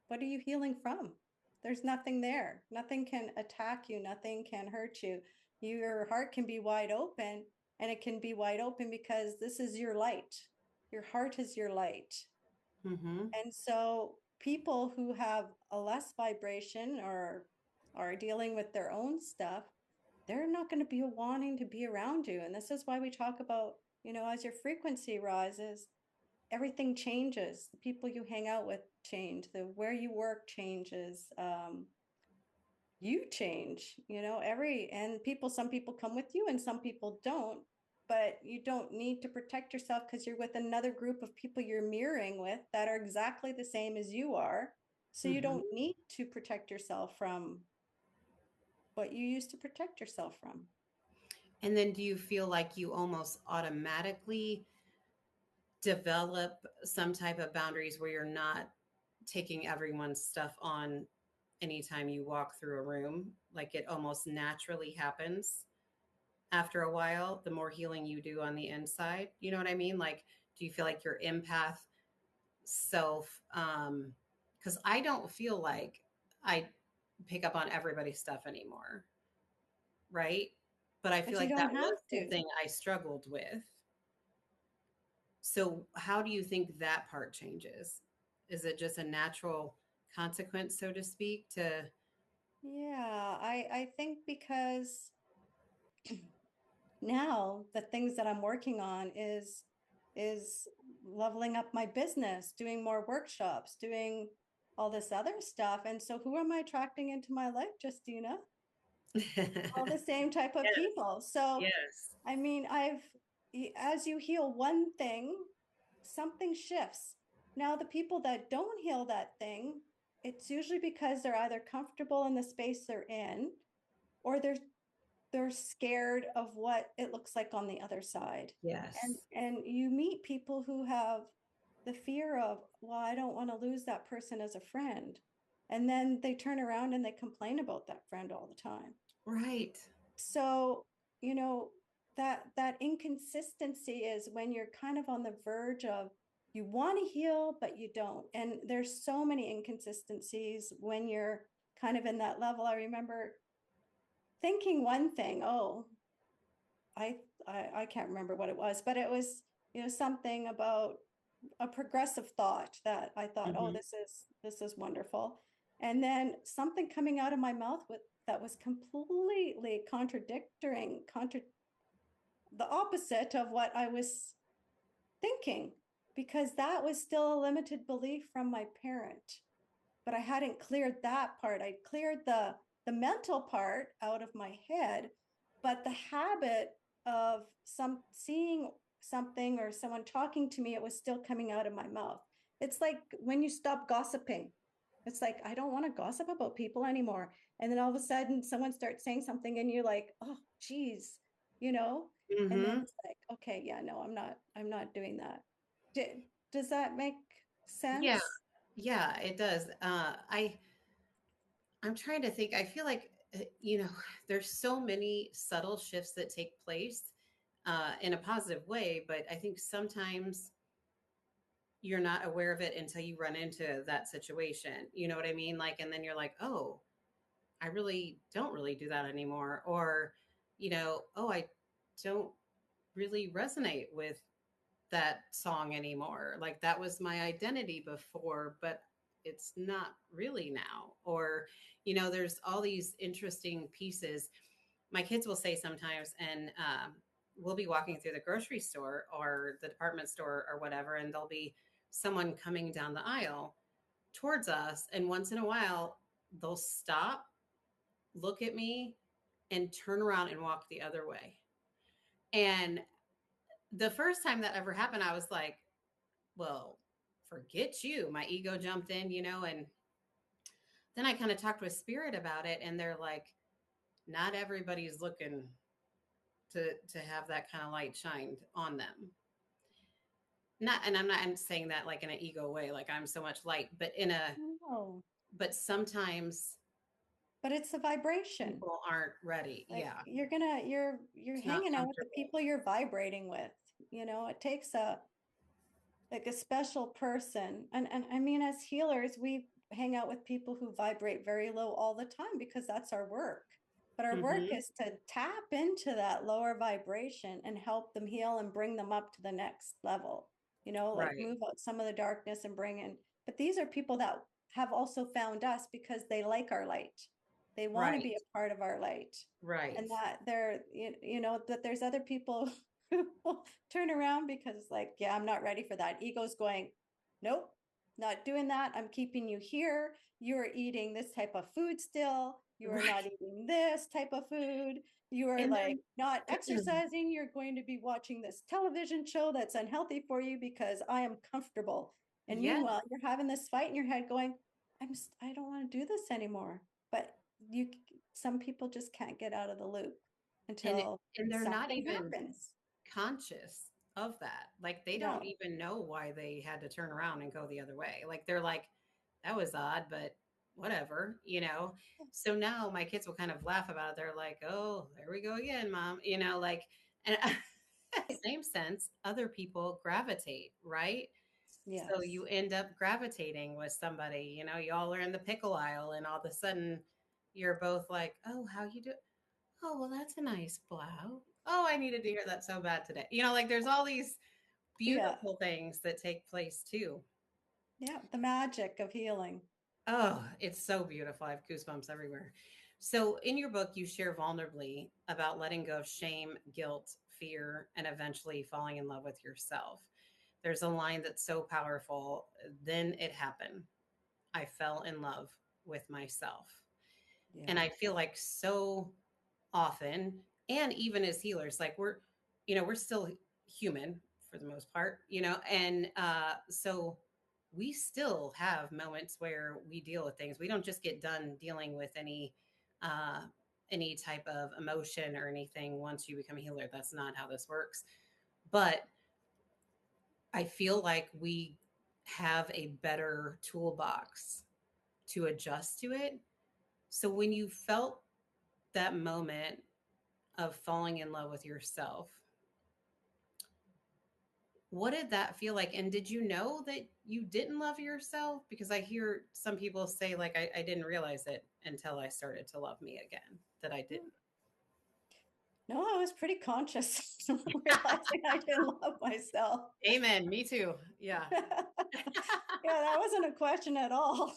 what are you healing from? There's nothing there. Nothing can attack you. Nothing can hurt you. Your heart can be wide open, and it can be wide open because this is your light. Your heart is your light. Mhm. And so people who have a less vibration or are dealing with their own stuff, they're not going to be wanting to be around you. And this is why we talk about, as your frequency rises, everything changes. The people you hang out with change. The where you work changes. You change. Some people come with you and some people don't. But you don't need to protect yourself because you're with another group of people you're mirroring with that are exactly the same as you are. So you Mhm. don't need to protect yourself from what you used to protect yourself from. And then do you feel like you almost automatically develop some type of boundaries where you're not taking everyone's stuff on anytime you walk through a room? Like it almost naturally happens after a while, the more healing you do on the inside. You know what I mean? Like, do you feel like your empath self? Because I don't feel like I pick up on everybody's stuff anymore, right? But I feel But you like that don't have was to. something I struggled with. So, how do you think that part changes? Is it just a natural consequence, so to speak, to Yeah, I think because now the things that I'm working on is leveling up my business, doing more workshops, doing all this other stuff. And so who am I attracting into my life, Justina? All the same type of Yes, people. So yes. I mean, as you heal one thing, something shifts. Now, the people that don't heal that thing, it's usually because they're either comfortable in the space they're in, or they're scared of what it looks like on the other side. And Yes. and you meet people who have the fear of, well, I don't want to lose that person as a friend. And then they turn around and they complain about that friend all the time. Right. So, you know, that inconsistency is when you're kind of on the verge of you want to heal, but you don't. And there's so many inconsistencies when you're kind of in that level. I remember thinking one thing, oh, I, I can't remember what it was, but it was, something about a progressive thought that I thought, oh, Hmm. this is wonderful. And then something coming out of my mouth that was completely the opposite of what I was thinking, because that was still a limited belief from my parent. But I hadn't cleared that part. I cleared the mental part out of my head, but the habit of seeing something or someone talking to me, it was still coming out of my mouth. It's like when you stop gossiping. It's like I don't want to gossip about people anymore. And then all of a sudden someone starts saying something and you're like, "Oh, geez," you know? And then Hmm. it's like, "Okay, yeah, no, I'm not doing that." Does that make Yeah. sense? Yeah, it does. I'm trying to think. I feel like there's so many subtle shifts that take place in a positive way, but I think sometimes you're not aware of it until you run into that situation. You know what I mean? Like, and then you're like, oh, I really don't really do that anymore, or oh, I don't really resonate with that song anymore. Like that was my identity before, but it's not really now. Or, there's all these interesting pieces. My kids will say sometimes, and we'll be walking through the grocery store or the department store or whatever, and there'll be someone coming down the aisle towards us. And once in a while, they'll stop, look at me, and turn around and walk the other way. And the first time that ever happened, I was like, well, forget you. My ego jumped in, and then I kind of talked with spirit about it, and they're like, not everybody's looking to have that kind of light shined on them. Not, and I'm not saying that like in an ego way, like I'm so much light, but No, but sometimes but it's the vibration. people aren't ready. Like Yeah, you're it's not hanging out with the comfortable. people you're vibrating with. It takes a like a special person. And I mean, as healers, we hang out with people who vibrate very low all the time because that's our work. But our work Hmm. is to tap into that lower vibration and help them heal and bring them up to the next level, like Right, move out some of the darkness and bring in. But these are people that have also found us because they like our light. They want to right, be a part of our light. right. And that that there's other people who will turn around because like, yeah, I'm not ready for that. Ego's going, nope, not doing that. I'm keeping you here. You are eating this type of food still. You are not Right. eating this type of food. You are And like not they're exercising. You're going to be watching this television show that's unhealthy for you because I am comfortable. And yes, meanwhile, you're having this fight in your head going, I don't want to do this anymore. But you some people just can't get out of the loop and until and they're not something even happens. conscious of that. Like they don't No. even know why they had to turn around and go the other way. Like they're like, that was odd, but whatever. So now my kids will kind of laugh about it. They're like, oh, there we go again, mom. Like, and same sense, other people gravitate, right? So Yes. you end up gravitating with somebody, y'all are in the pickle aisle and all of a sudden you're both like, oh, how you do? Oh, well, that's a nice blouse. Oh, I needed to hear that so bad today. Like there's all these Yeah. beautiful things that take place too. Yeah. The magic of healing. Oh, it's so beautiful. I have goosebumps everywhere. So, in your book, you share vulnerably about letting go of shame, guilt, fear, and eventually falling in love with yourself. There's a line that's so powerful. Then it happened. I fell in love with myself. And Yeah. I feel like so often, and even as healers, like we're still human for the most part, and so we still have moments where we deal with things. We don't just get done dealing with uh any type of emotion or anything once you become a healer. That's not how this works. But I feel like we have a better toolbox to adjust to it. So when you felt that moment of falling in love with yourself, what did that feel like? And did you know that you didn't love yourself? Because I hear some people say, like, I didn't realize it until I started to love me again, that I didn't. No, I was pretty conscious realizing I didn't love myself. Amen. Me too. Yeah. Yeah, that wasn't a question at all.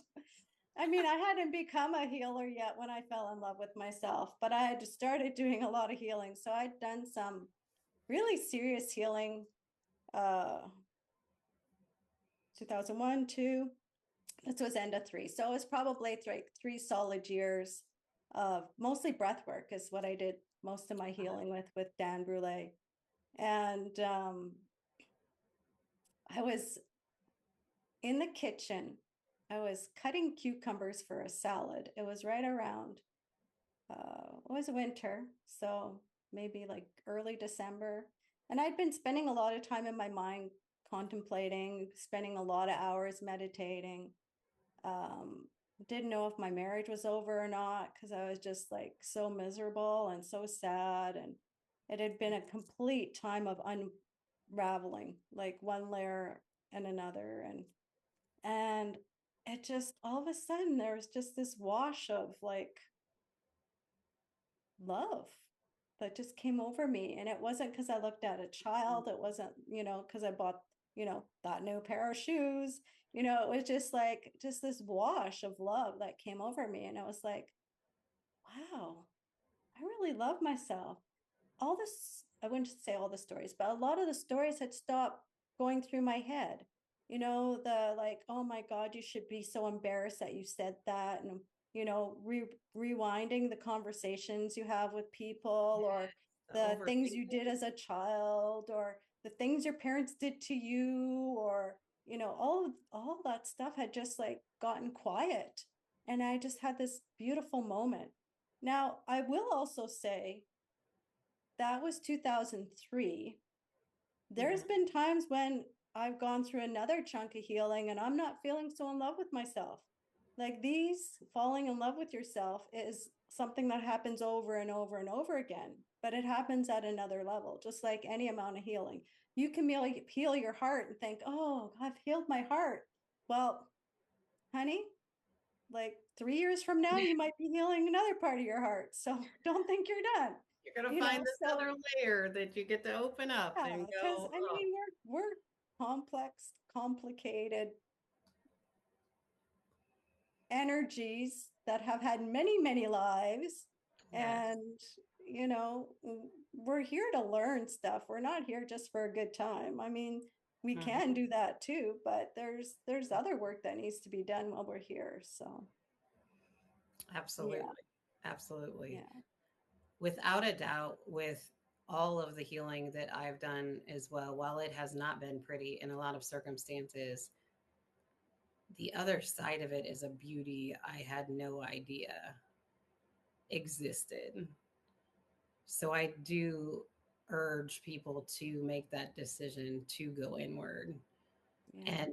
I mean, I hadn't become a healer yet when I fell in love with myself, but I had started doing a lot of healing. So I'd done some really serious healing, 2001, 2. This was end of 3. So it was probably three solid years of mostly breath work is what I did most of my healing with Dan Brule. And I was in the kitchen. I was cutting cucumbers for a salad. It was right around, it was winter. So maybe like early December. And I'd been spending a lot of time in my mind contemplating, spending a lot of hours meditating. Um, didn't know if my marriage was over or not because I was just like so miserable and so sad. And it had been a complete time of unraveling, like one layer and another. And it just all of a sudden there was just this wash of like love. that just came over me. And it wasn't because I looked at a child. It wasn't, because I bought, that new pair of shoes. It was just like, just this wash of love that came over me. And it was like, wow, I really love myself. All this, I wouldn't say all the stories, but a lot of the stories had stopped going through my head. The like, oh my God, you should be so embarrassed that you said that. And, rewinding the conversations you have with people, or The the things you overthinking. did as a child, or the things your parents did to you, or, all that stuff had just like gotten quiet. And I just had this beautiful moment. Now, I will also say that was 2003. There's Mhm. been times when I've gone through another chunk of healing and I'm not feeling so in love with myself. Like, these falling in love with yourself is something that happens over and over and over again, but it happens at another level, just like any amount of healing. You can heal your heart and think, oh, I've healed my heart. Well, honey, like 3 years from now, you might be healing another part of your heart. So don't think you're done. You're gonna find this So other layer that you get to open up yeah, and because go, I oh, mean, we're complex, complicated energies that have had many, many lives. yes. And, you know, we're here to learn stuff. We're not here just for a good time. I mean, we can Mhm. do that too, but there's other work that needs to be done while we're here. So yeah, Absolutely. Absolutely. yeah. Without a doubt, with all of the healing that I've done as well, while it has not been pretty in a lot of circumstances, the other side of it is a beauty I had no idea existed. So I do urge people to make that decision to go inward. Yeah.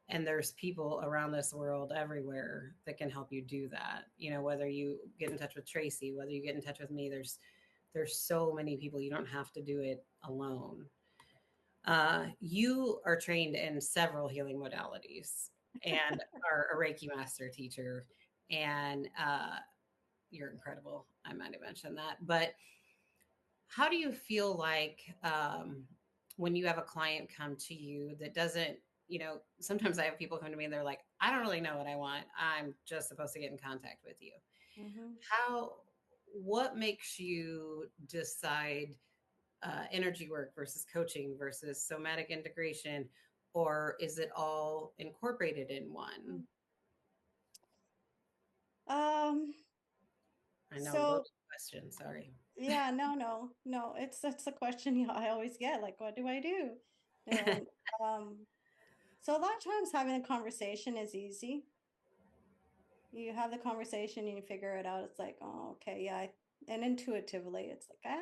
And there's people around this world everywhere that can help you do that. Whether you get in touch with Tracy, whether you get in touch with me, there's so many people. You don't have to do it alone. You are trained in several healing modalities and are a Reiki master teacher, and you're incredible. I might have mentioned that. But how do you feel like when you have a client come to you that doesn't, sometimes I have people come to me and they're like, I don't really know what I want. I'm just supposed to get in contact with you. Mm-hmm. How, what makes you decide energy work versus coaching versus somatic integration, or is it all incorporated in one? Um, I know, so loaded question. Sorry. yeah, no, it's a question I always get, like, what do I do? And um, so a lot of times having a conversation is easy. You have the conversation and you figure it out. It's like, oh, okay, yeah. And intuitively, it's like,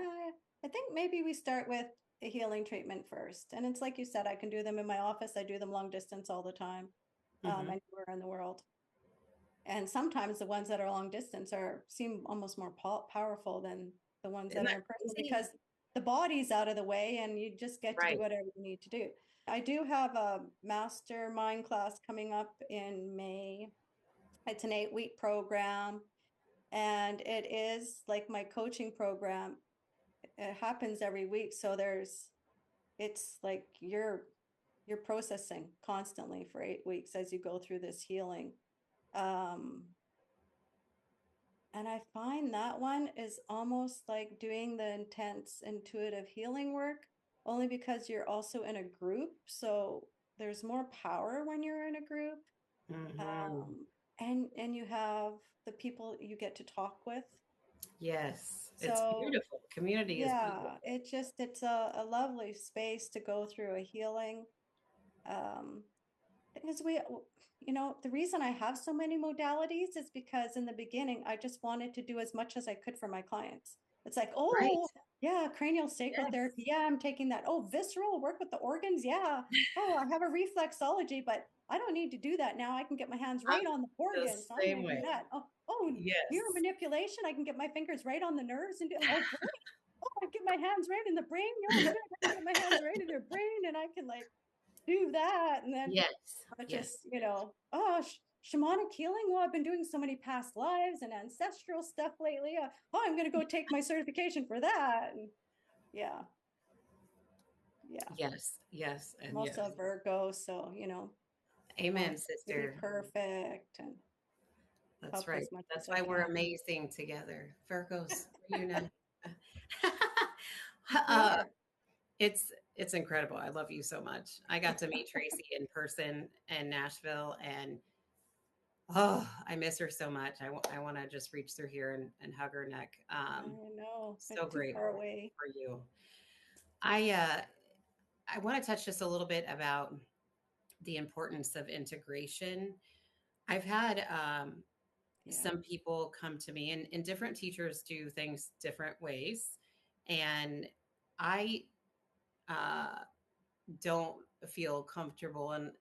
I think maybe we start with a healing treatment first. And it's like you said, I can do them in my office. I do them long distance all the time, Hmm. anywhere in the world. And sometimes the ones that are long distance seem almost more powerful than the ones Isn't that are that in person, crazy? because the body's out of the way and you just get to do Right. whatever you need to do. I do have a mastermind class coming up in May. It's an 8-week program, and it is like my coaching program. It happens every week, so it's like you're processing constantly for 8 weeks as you go through this healing. Um, And I find that one is almost like doing the intense intuitive healing work, only because you're also in a group. So there's more power when you're in a group. Hmm. And you have the people you get to talk with. Yes, it's So beautiful. Community is yeah, beautiful. it's a lovely space to go through a healing. Um, because the reason I have so many modalities is because in the beginning, I just wanted to do as much as I could for my clients. It's like, Right. oh, yeah, cranial sacral Yes. therapy. Yeah, I'm taking that. Oh, visceral work with the organs. Yeah. Oh, I have a reflexology, but I don't need to do that now. I can get my hands I'm right on the the organs. So I'm same going to do way. that. Oh, neural Yes. manipulation. I can get my fingers right on the nerves and do, oh, brain. Oh, I get my hands right in the brain. Oh, good. I can get my hands right in their brain and I can like do that. And then Yes. I Yes. just, oh, shamanic healing. Well, I've been doing so many past lives and ancestral stuff lately. I'm going to go take my certification for that. And yeah, yeah. Yes, yes, I'm and also a yes. Virgo, so Amen, wants to be sister. perfect and That's help right. as much That's as I why we're can. amazing together. Virgos reunite. We uh, are. it's incredible. I love you so much. I got to meet Tracy in person in Nashville, and oh, I miss her so much. I want to just reach through here and hug her neck. I know, So but too far grateful away. for you. I uh, I want to touch just a little bit about the importance of integration. I've had Yeah. some people come to me, and different teachers do things different ways. And I uh, don't feel comfortable in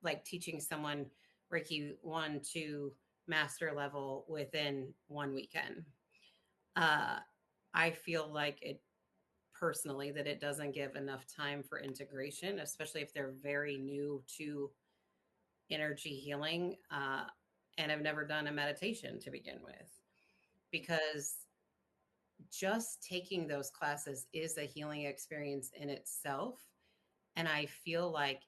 like teaching someone Reiki 1 to master level within one weekend. Uh, I feel like it personally that it doesn't give enough time for integration, especially if they're very new to energy healing and have never done a meditation to begin with. Because just taking those classes is a healing experience in itself. And I feel like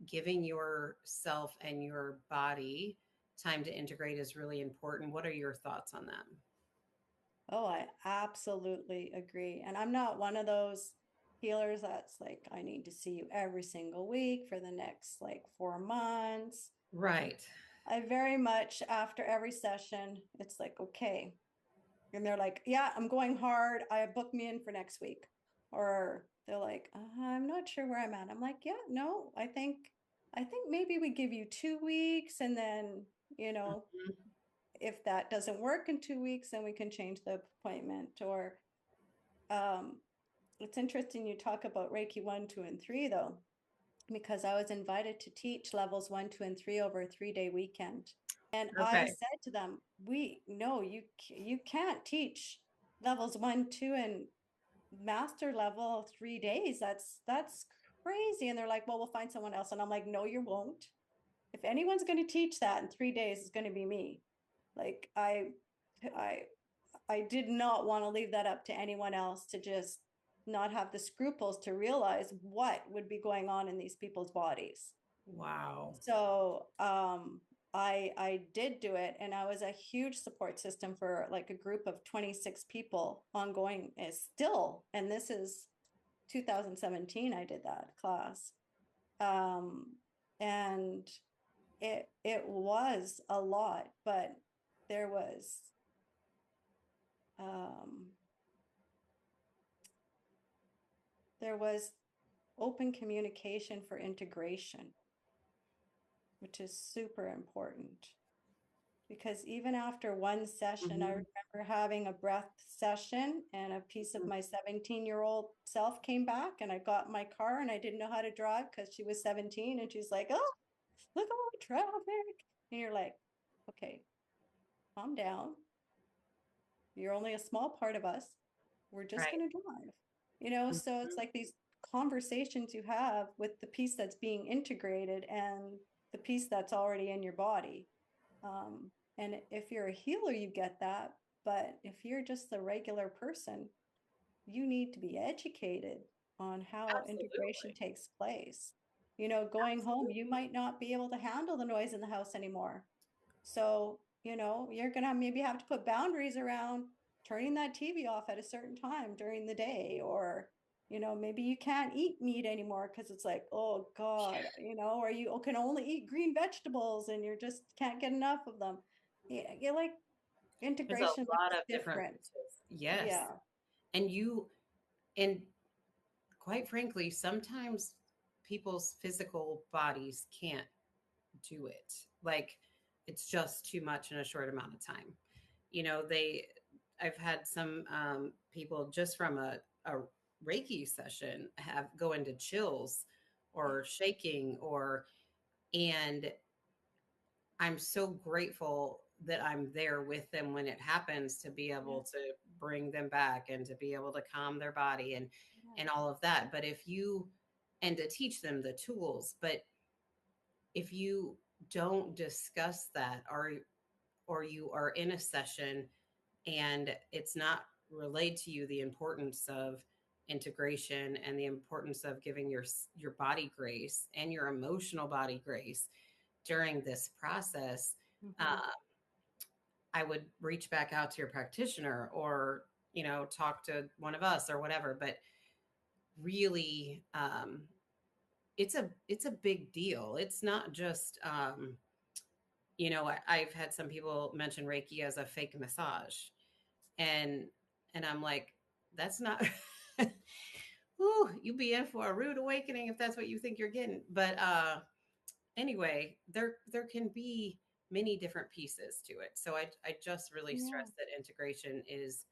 giving yourself and your body time to integrate is really important. What are your thoughts on that? Oh, I absolutely agree. And I'm not one of those healers that's like, I need to see you every single week for the next like 4 months. Right. I very much, after every session, it's like, okay. And they're like, yeah, I'm going hard. I booked me in for next week. Or they're like, I'm not sure where I'm at. I'm like, yeah, no, I think maybe we give you 2 weeks and then, you know, Mhm. if that doesn't work in 2 weeks, then we can change the appointment. Or um, it's interesting you talk about Reiki 1, 2, and 3, though, because I was invited to teach levels 1, 2, and 3 over a 3-day weekend. And I Okay. said to them, we no, you can't teach levels 1, 2, and master level 3 days. That's crazy. And they're like, well, we'll find someone else. And I'm like, no, you won't. If anyone's going to teach that in 3 days, it's going to be me. Like I I did not want to leave that up to anyone else to just not have the scruples to realize what would be going on in these people's bodies. Wow. So I did do it, and I was a huge support system for like a group of 26 people ongoing is still, and this is 2017 I did that class. Um and it was a lot, but there was um there was open communication for integration, which is super important. Because even after one session, I Mhm. remember having a breath session and a piece of Mhm. my 17-year-old self came back, and I got in my car and I didn't know how to drive because she was 17 and she's like, oh, look at all the traffic. And you're like, okay, calm down. You're only a small part of us. We're just Right. going to drive. So it's Mhm. like these conversations you have with the piece that's being integrated and the piece that's already in your body. And if you're a healer, you get that. But if you're just a regular person, you need to be educated on how integration Absolutely. takes place. Going home, you Absolutely. might not be able to handle the noise in the house anymore. So, you're going to maybe have to put boundaries around turning that TV off at a certain time during the day, or, maybe you can't eat meat anymore because it's like, oh God, or you can only eat green vegetables and you just can't get enough of them. Yeah, you're like There's a integration lot looks of different different. pieces. Yes. Yeah. And and quite frankly, sometimes people's physical bodies can't do it. Like it's just too much in a short amount of time. I've had some people just from a Reiki session have go into chills or shaking and I'm so grateful that I'm there with them when it happens to be Yeah. able to bring them back and to be able to calm their body Yeah. and all of that. But if you and to teach them the tools, but if you don't discuss that, or you are in a session and it's not relayed to you the importance of integration and the importance of giving your body grace and your emotional body grace during this process, Mm-hmm. uh, I would reach back out to your practitioner, or talk to one of us or whatever. But really, it's a big deal. It's not just I've had some people mention Reiki as a fake massage, and I'm like, that's not. Ooh, you'll be in for a rude awakening if that's what you think you're getting. But anyway, there can be many different pieces to it. So I just really Yeah. stress that integration is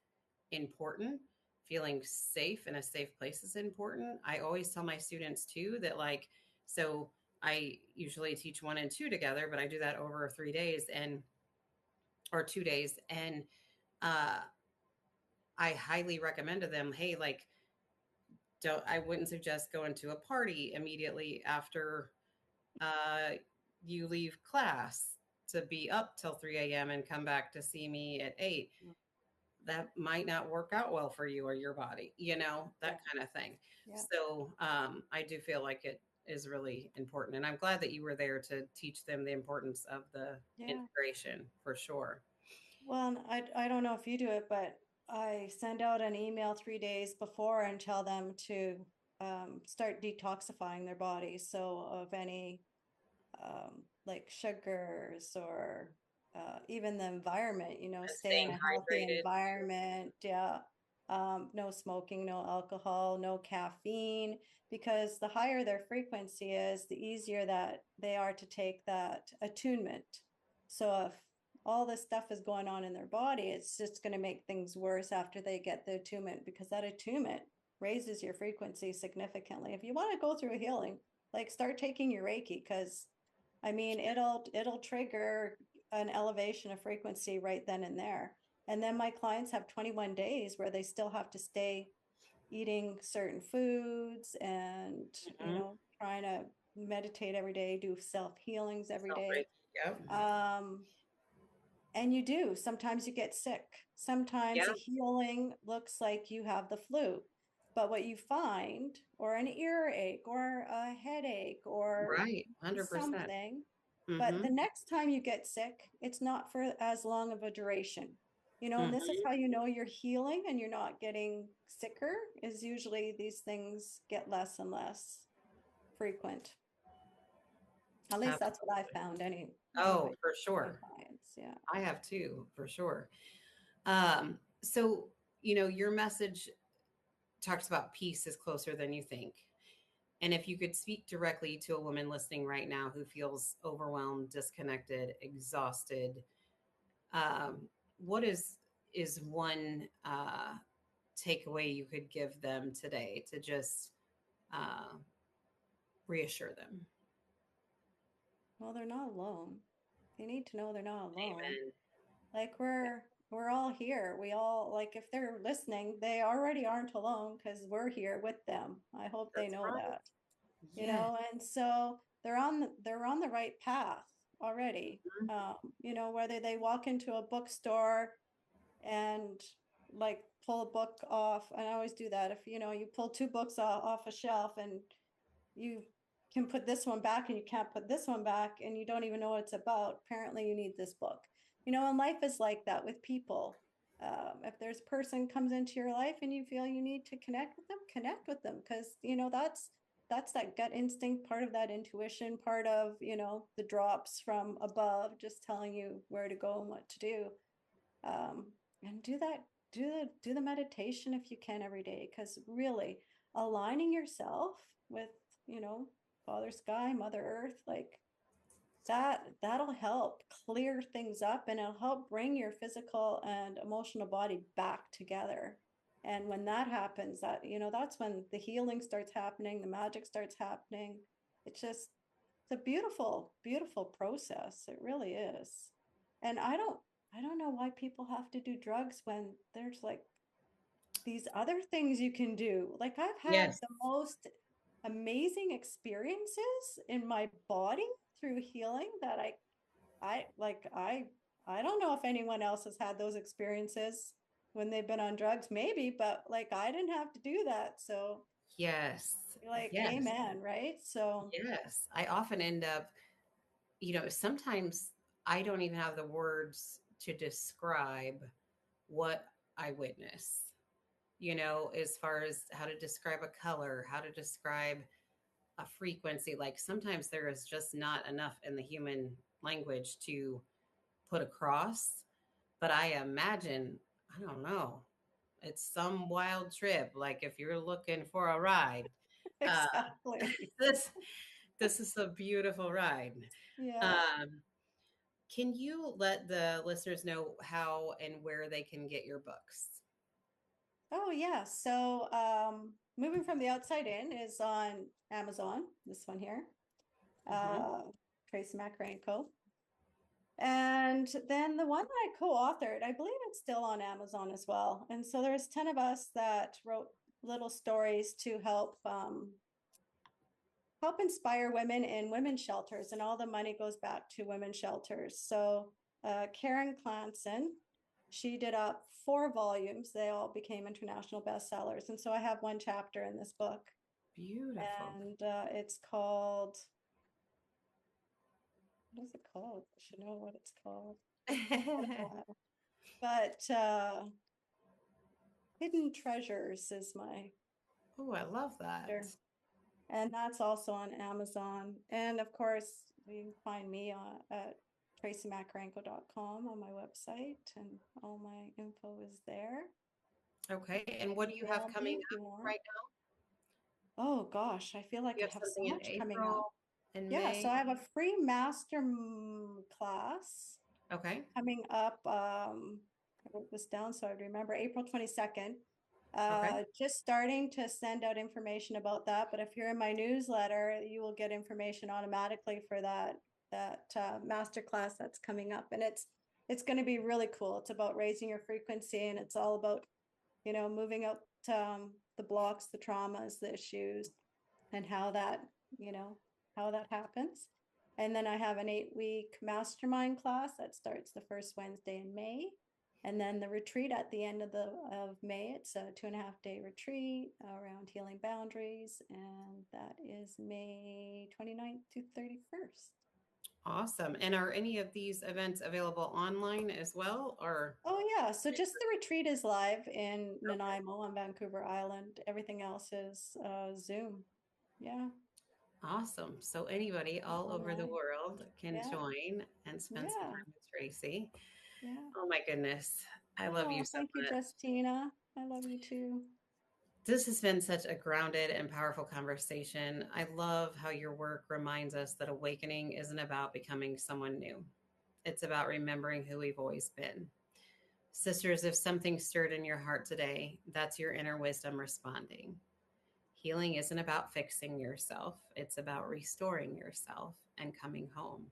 important. Feeling safe in a safe place is important. I always tell my students too that, like, so I usually teach 1 and 2 together, but I do that over 3 days and or 2 days. And uh I highly recommend to them, hey, like, don't I wouldn't suggest going to a party immediately after uh you leave class to be up till 3 a.m. and come back to see me at 8. That might not work out well for you or your body, Yeah. that kind of thing. Yeah. So I do feel like it is really important. And I'm glad that you were there to teach them the importance of the Yeah. integration for sure. Well, and I don't know if you do it, but I send out an email 3 days before and tell them to start detoxifying their bodies. So of any like sugars or even the environment, And stay in staying a healthy hydrated. environment. Yeah. No smoking, no alcohol, no caffeine, because the higher their frequency is, the easier that they are to take that attunement. So if all this stuff is going on in their body, it's just going to make things worse after they get the attunement, because that attunement raises your frequency significantly. If you want to go through healing, like start taking your Reiki, because I mean, it'll trigger an elevation of frequency right then and there. And then my clients have 21 days where they still have to stay eating certain foods and, Mhm. trying to meditate every day, do self healings every day. Celebrate. Yep. Um, and you do. Sometimes you get sick. Sometimes a Yep. healing looks like you have the flu. But what you find, or an earache, or a headache, or Right. 100%. something, but Mm-hmm. the next time you get sick, it's not for as long of a duration. And this is Mm-hmm. how you know you're healing and you're not getting sicker, is usually these things get less and less frequent. At least that's what I Absolutely. found Oh, anyway, for my sure. clients. Yeah. I have too, for sure. So, your message talks about peace is closer than you think. And if you could speak directly to a woman listening right now who feels overwhelmed, disconnected, exhausted, um, what is one takeaway you could give them today to just uh, reassure them? Well, they're not alone. They need to know they're not alone. Amen. Like we're all here. We all, like, if they're listening, they already aren't alone because we're here with them. I hope they That's know right. that. Yes. And so they're on the right path already. Whether they walk into a bookstore and like pull a book off, and I always do that. If you pull two books off a shelf and you can put this one back and you can't put this one back and you don't even know what it's about, apparently you need this book. And life is like that with people. If there's a person comes into your life and you feel you need to connect with them, because that's that gut instinct, part of that intuition, part of the drops from above just telling you where to go and what to do. um, and do the meditation if you can every day, because really aligning yourself with you know Father Sky, Mother Earth, like that'll help clear things up, and it'll help bring your physical and emotional body back together. And when that happens, that's when the healing starts happening, the magic starts happening. It's a beautiful, beautiful process. It really is. And I don't know why people have to do drugs when there's like these other things you can do. Like, I've had Yes. the most amazing experiences in my body through healing that I don't know if anyone else has had those experiences when they've been on drugs, maybe, but like I didn't have to do that. So Yes. like, Yes. amen, right? So Yes. I often end up, sometimes I don't even have the words to describe what I witness, as far as how to describe a color, how to describe a frequency. Like sometimes there is just not enough in the human language to put across. But I imagine, I don't know, it's some wild trip. Like if you're looking for a ride, uh, exactly. this this is a beautiful ride. Yeah. Um, can you let the listeners know how and where they can get your books? Oh, yeah. So, Moving from the Outside In is on Amazon, this one here, Hmm. uh, Tracy Makarenko. And then the one that I co-authored, I believe it's still on Amazon as well. And so there's 10 of us that wrote little stories to help inspire women in women's shelters, and all the money goes back to women's shelters. So Karen Clanson, she did up 4 volumes. They all became international bestsellers. And so I have one chapter in this book, Beautiful. and it's called, what is it called? I should know what it's called. It's been a while. But Hidden Treasures is my Oh, I love that. chapter. And that's also on Amazon. And of course, you can find me at tracymakarenko.com on my website, and all my info is there. You Okay. can And what do you have email me coming if you up want. right now? Oh gosh, I feel like You I have have so something in much coming up. April and Yeah, so May. I have a free master class Okay. coming up. I wrote this down so I'd remember, April 22nd. Okay. Just starting to send out information about that. But if you're in my newsletter, you will get information automatically for that master class that's coming up, and it's going to be really cool. It's about raising your frequency, and it's all about moving out the blocks, the traumas, the issues, and you know, how that happens. And then I have an 8-week mastermind class that starts the first Wednesday in May. And then the retreat at the end of May. It's a 2.5-day retreat around healing boundaries. And that is May 29th to 31st. Awesome. And are any of these events available online as well? Or Oh yeah. So just the retreat is live in Nanaimo on Vancouver Island. Everything else is Zoom. Yeah. awesome. So anybody all over the Online. world can Yeah. join and spend some Yeah. time with Tracy. Yeah. Oh my goodness. I love you Oh, so thank you, much. Justina. I love you too. This has been such a grounded and powerful conversation. I love how your work reminds us that awakening isn't about becoming someone new. It's about remembering who we've always been. Sisters, if something stirred in your heart today, that's your inner wisdom responding. Healing isn't about fixing yourself, it's about restoring yourself and coming home.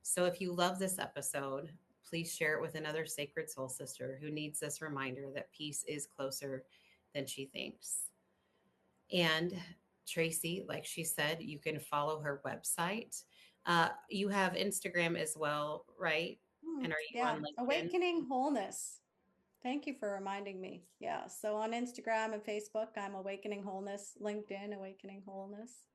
So if you love this episode, please share it with another sacred soul sister who needs this reminder that peace is closer than she thinks. And Tracy, like she said, you can follow her website. You have Instagram as well, right? And are you Yeah, on LinkedIn? Awakening Wholeness. Thank you for reminding me. Yeah, so on Instagram and Facebook, I'm Awakening Wholeness. LinkedIn, Awakening Wholeness.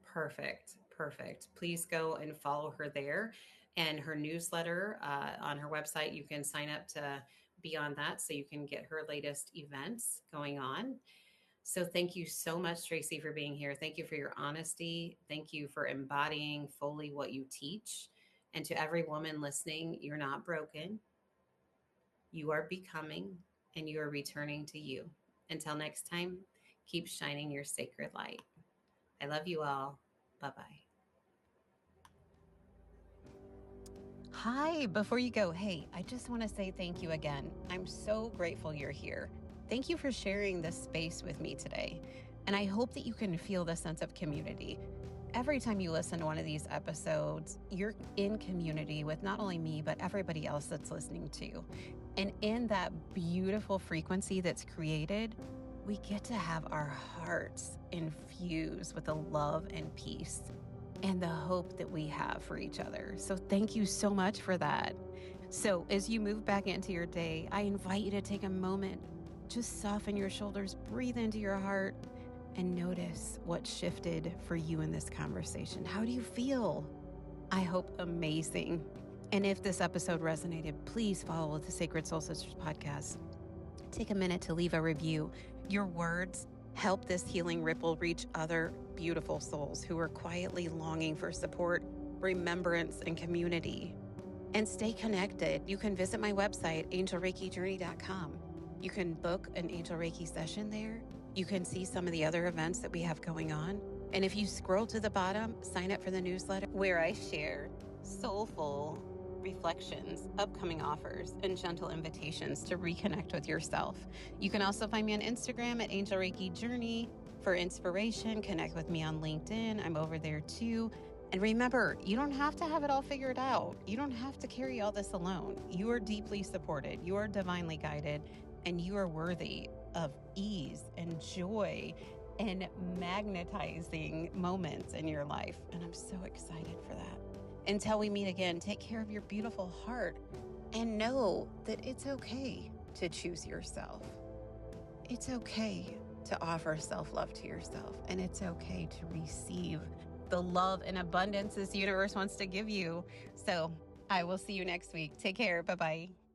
Perfect. Perfect. Please go and follow her there, and her newsletter on her website. You can sign up to be on that so you can get her latest events going on. So thank you so much, Tracy, for being here. Thank you for your honesty. Thank you for embodying fully what you teach. And to every woman listening, you're not broken. You are becoming, and you are returning to you. Until next time, keep shining your sacred light. I love you all. Bye bye. Hi, before you go, hey, I just want to say thank you again. I'm so grateful you're here. Thank you for sharing this space with me today. And I hope that you can feel the sense of community. Every time you listen to one of these episodes, you're in community with not only me, but everybody else that's listening too. And in that beautiful frequency that's created, we get to have our hearts infused with the love and peace. and the hope that we have for each other. So thank you so much for that. So as you move back into your day, I invite you to take a moment, just soften your shoulders, breathe into your heart, and notice what shifted for you in this conversation. How do you feel? I hope amazing. And if this episode resonated, please follow the Sacred Soul Sisters podcast. Take a minute to leave a review. Your words help this healing ripple reach other beautiful souls who are quietly longing for support, remembrance, and community. And stay connected. You can visit my website, angelreikijourney.com. You can book an Angel Reiki session there. You can see some of the other events that we have going on. And if you scroll to the bottom, sign up for the newsletter where I share soulful reflections, upcoming offers, and gentle invitations to reconnect with yourself. You can also find me on Instagram at Angel Reiki Journey for inspiration. Connect with me on LinkedIn. I'm over there too. And remember, you don't have to have it all figured out. You don't have to carry all this alone. You are deeply supported. You are divinely guided, and you are worthy of ease and joy and magnetizing moments in your life. And I'm so excited for that. Until we meet again, take care of your beautiful heart and know that it's okay to choose yourself. It's okay to offer self-love to yourself, and it's okay to receive the love and abundance this universe wants to give you. So I will see you next week. Take care. Bye-bye.